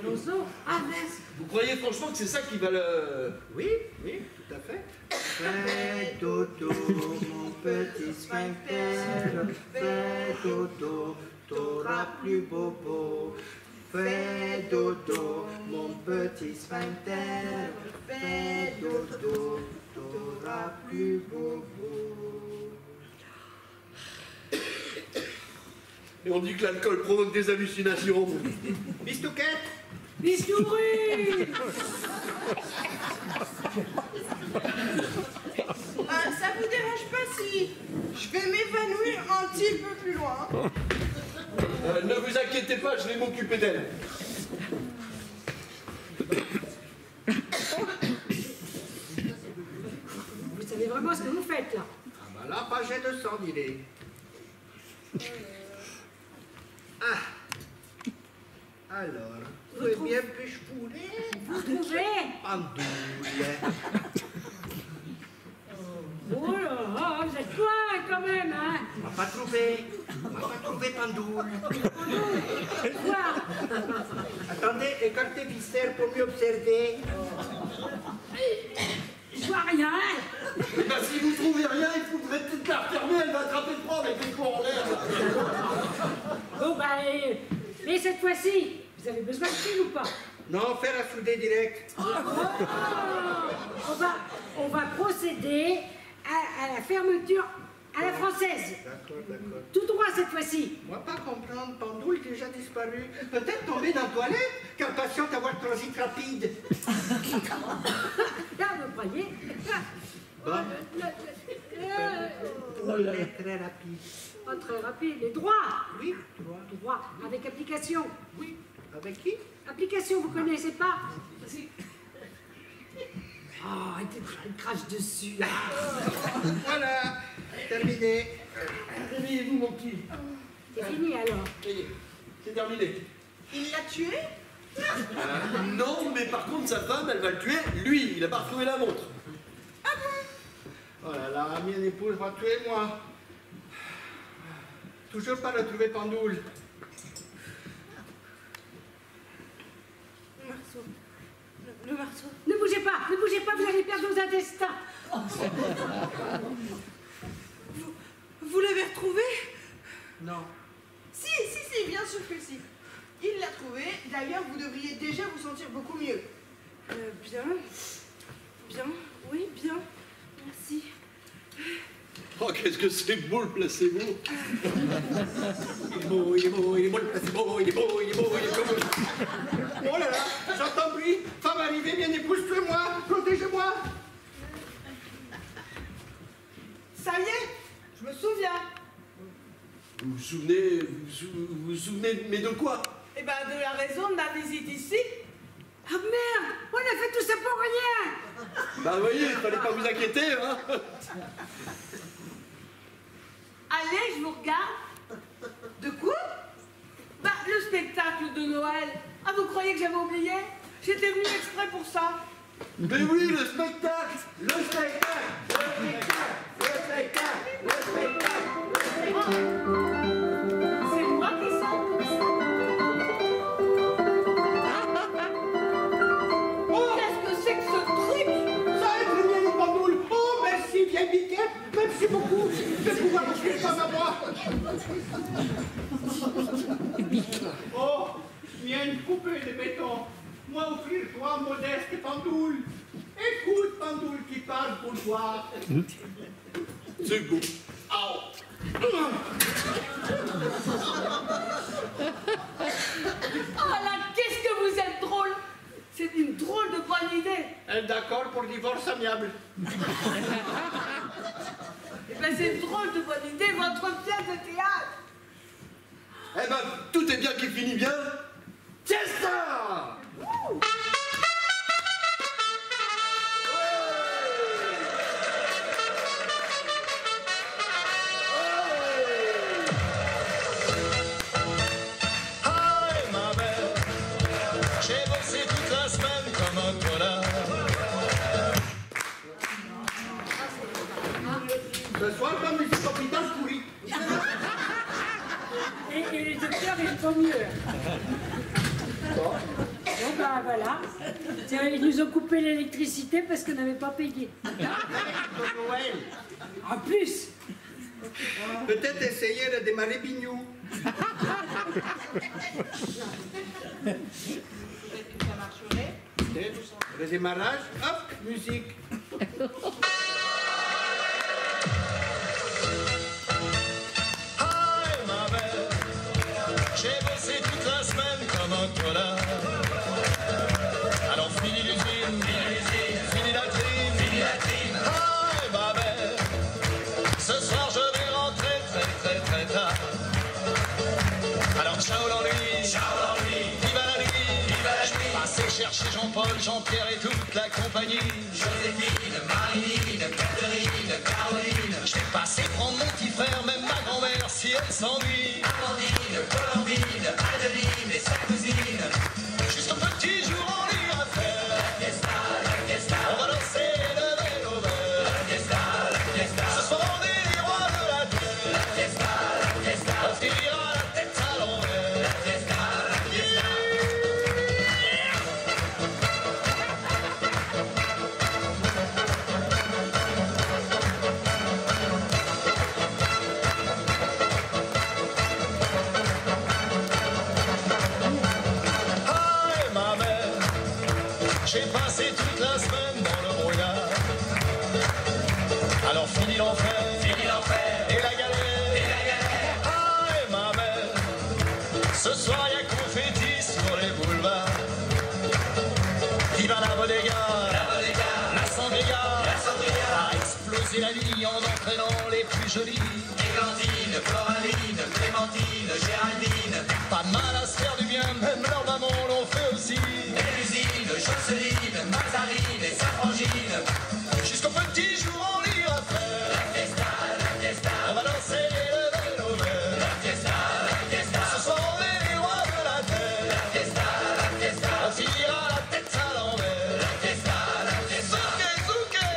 Allons-y. Vous croyez franchement que c'est ça qui va le... Oui, oui, tout à fait. Fais dodo, mon petit sphincter. Fais dodo, t'auras plus bobo. Fais dodo, mon petit sphincter. Fais dodo, t'auras plus bobo. Et on dit que l'alcool provoque des hallucinations. Bistouquette. Bistouri! Ça vous dérange pas si je vais m'évanouir un petit peu plus loin? Ne vous inquiétez pas, je vais m'occuper d'elle. Vous savez vraiment ce que vous faites là? Ah bah là, pas jet de sang, dis-les. Ah. Alors, vous êtes bien plus poulet. Vous trouvez? Pandoule. Oh là là, vous êtes loin quand même, hein? On m'a pas trouvé. On m'a pas trouvé Pandoule. Quoi? Attendez, écartez Visser pour mieux observer. Je vois rien. Eh ben, si vous trouvez rien, il faudrait peut-être la refermer, elle va attraper le prendre avec les poings en l'air. Bon bah, mais cette fois-ci, vous avez besoin de fil ou pas? Non, faire à souder direct. Oh, on va procéder à la fermeture à la française. D'accord, d'accord. Tout droit cette fois-ci. Moi pas comprendre, Pandoule déjà disparu. Peut-être tombé dans la toilette, car patient avoir transit rapide. Là, à peu près. croyez? Bon. Il est très rapide. Pas très rapide. Les droits. Oui, droit. Droit. Avec application. Oui. Avec qui? Application, vous connaissez pas? Oh, elle crache dessus. Voilà, terminé. Réveillez-vous, mon petit. C'est fini alors. Ça y est, c'est terminé. Il l'a tué? Non, mais par contre, sa femme, elle va le tuer. Lui, il a pas retrouvé la montre. Oh là là, mon épouse va tuer moi. Toujours pas retrouvé Pandoule. Le marceau. Le marceau. Ne bougez pas, vous allez perdre vos intestins. Vous l'avez retrouvé? Non. Si, bien sûr que si. Il l'a trouvé. D'ailleurs, vous devriez déjà vous sentir beaucoup mieux. Bien. Bien. Oui, bien. Merci. Oh, qu'est-ce que c'est beau le placebo. Il est beau, il est beau, il est beau le placebo, il est beau, il est beau, il est beau. Oh là là, j'entends bruit. Femme arrivée, bien épouse, tuez-moi, protégez-moi. Ça y est, je me souviens. Vous vous souvenez, mais de quoi? Eh ben, de la raison de ma visite ici. Ah merde, on a fait tout ça pour rien. Bah, vous voyez, il fallait pas vous inquiéter, hein. Allez, je vous regarde. De quoi? Bah, le spectacle de Noël. Ah, vous croyez que j'avais oublié? J'étais venue exprès pour ça. Mais oui, le spectacle. Le spectacle, le spectacle, le spectacle, le spectacle. C'est moi qui sens comme ça. Oh, Qu'est-ce que c'est que ce truc? ça a été bien les Pandoules. Oh, merci, vieille biquette. Merci beaucoup de pouvoir offrir ça à moi. Oh, mienne poupée de béton. Moi offrir toi, modeste Pandoule. Écoute, Pandoule qui parle pour toi. C'est beau. Oh là, qu'est-ce que vous êtes drôle! C'est une drôle de bonne idée. D'accord pour divorce amiable. Eh ben, c'est une drôle de bonne idée, votre pièce de théâtre. Eh ben, tout est bien qui finit bien. Fiesta! Hi, ma belle, j'ai bossé toute la semaine comme un connard. Ce soir, la musique hôpital pourrie. Et les docteurs, ils font mieux. Bon, ben voilà. Tiens, ils nous ont coupé l'électricité parce qu'on n'avait pas payé. Pour Noël. En plus. Peut-être essayer de démarrer Bignou. Ça marcherait? Peut-être. Le démarrage, hop, musique. Hi, ma belle, j'ai bossé toute la semaine comme un connard. Alors fini l'usine, fini la crime. Hi, ma belle, ce soir je vais rentrer très tard. Alors ciao l'ennui, viva la nuit, passez chercher Jean-Paul, Jean-Pierre et toute la compagnie. Joséphine, Marilyn, Catherine, Caroline. Je vais passer prendre mon petit frère, même ma grand-mère si elle s'ennuie. Amandine, Colombine, Adeline et sa cousine. Juste un petit jour en lit à faire. La fiesta, on va danser le vélo vert. La fiesta, ce soir on est les rois de la terre. La fiesta, on finira la tête à l'envers. La fiesta. baiser la vie en entraînant les plus jolies. Églantine, Coraline, Clémentine, Géraldine. Pas de mal à se faire du bien, même leur maman l'ont fait aussi. Mélusine, Jocelyne, Mazarine et sa frangine. Jusqu'au petit jour on l'ira faire. La fiesta, on va danser le vélo vert. La fiesta, ce sont les rois de la terre. La fiesta, on tirera la tête à l'envers. La fiesta, zouké, zouké.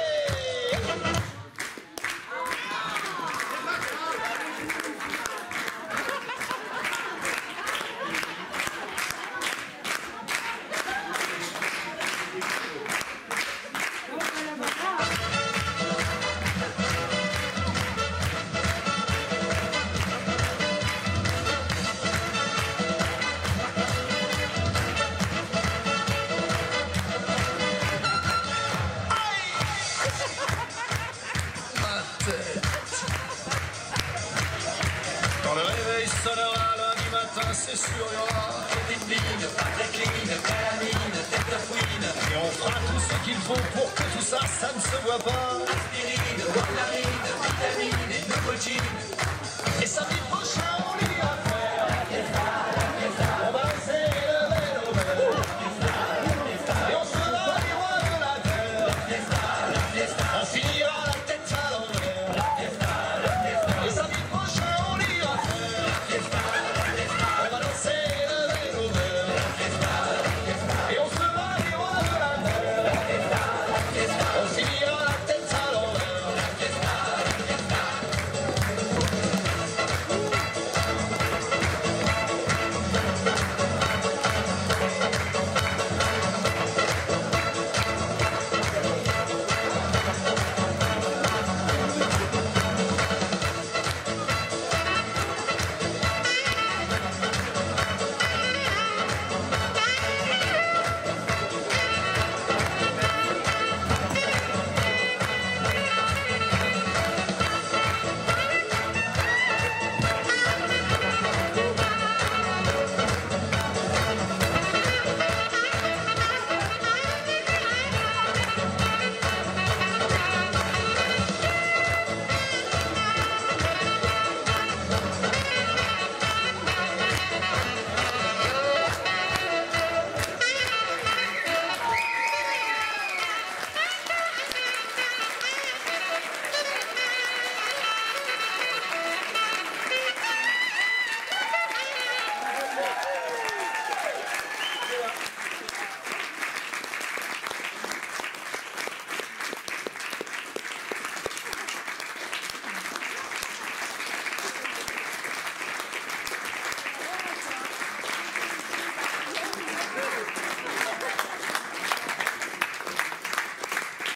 Quand le réveil sonnera lundi matin, c'est sûr, il y aura petite ligne, pas très clean, calamine, tête de fouine. Et on fera tout ce qu'il faut pour que tout ça, ça ne se voit pas.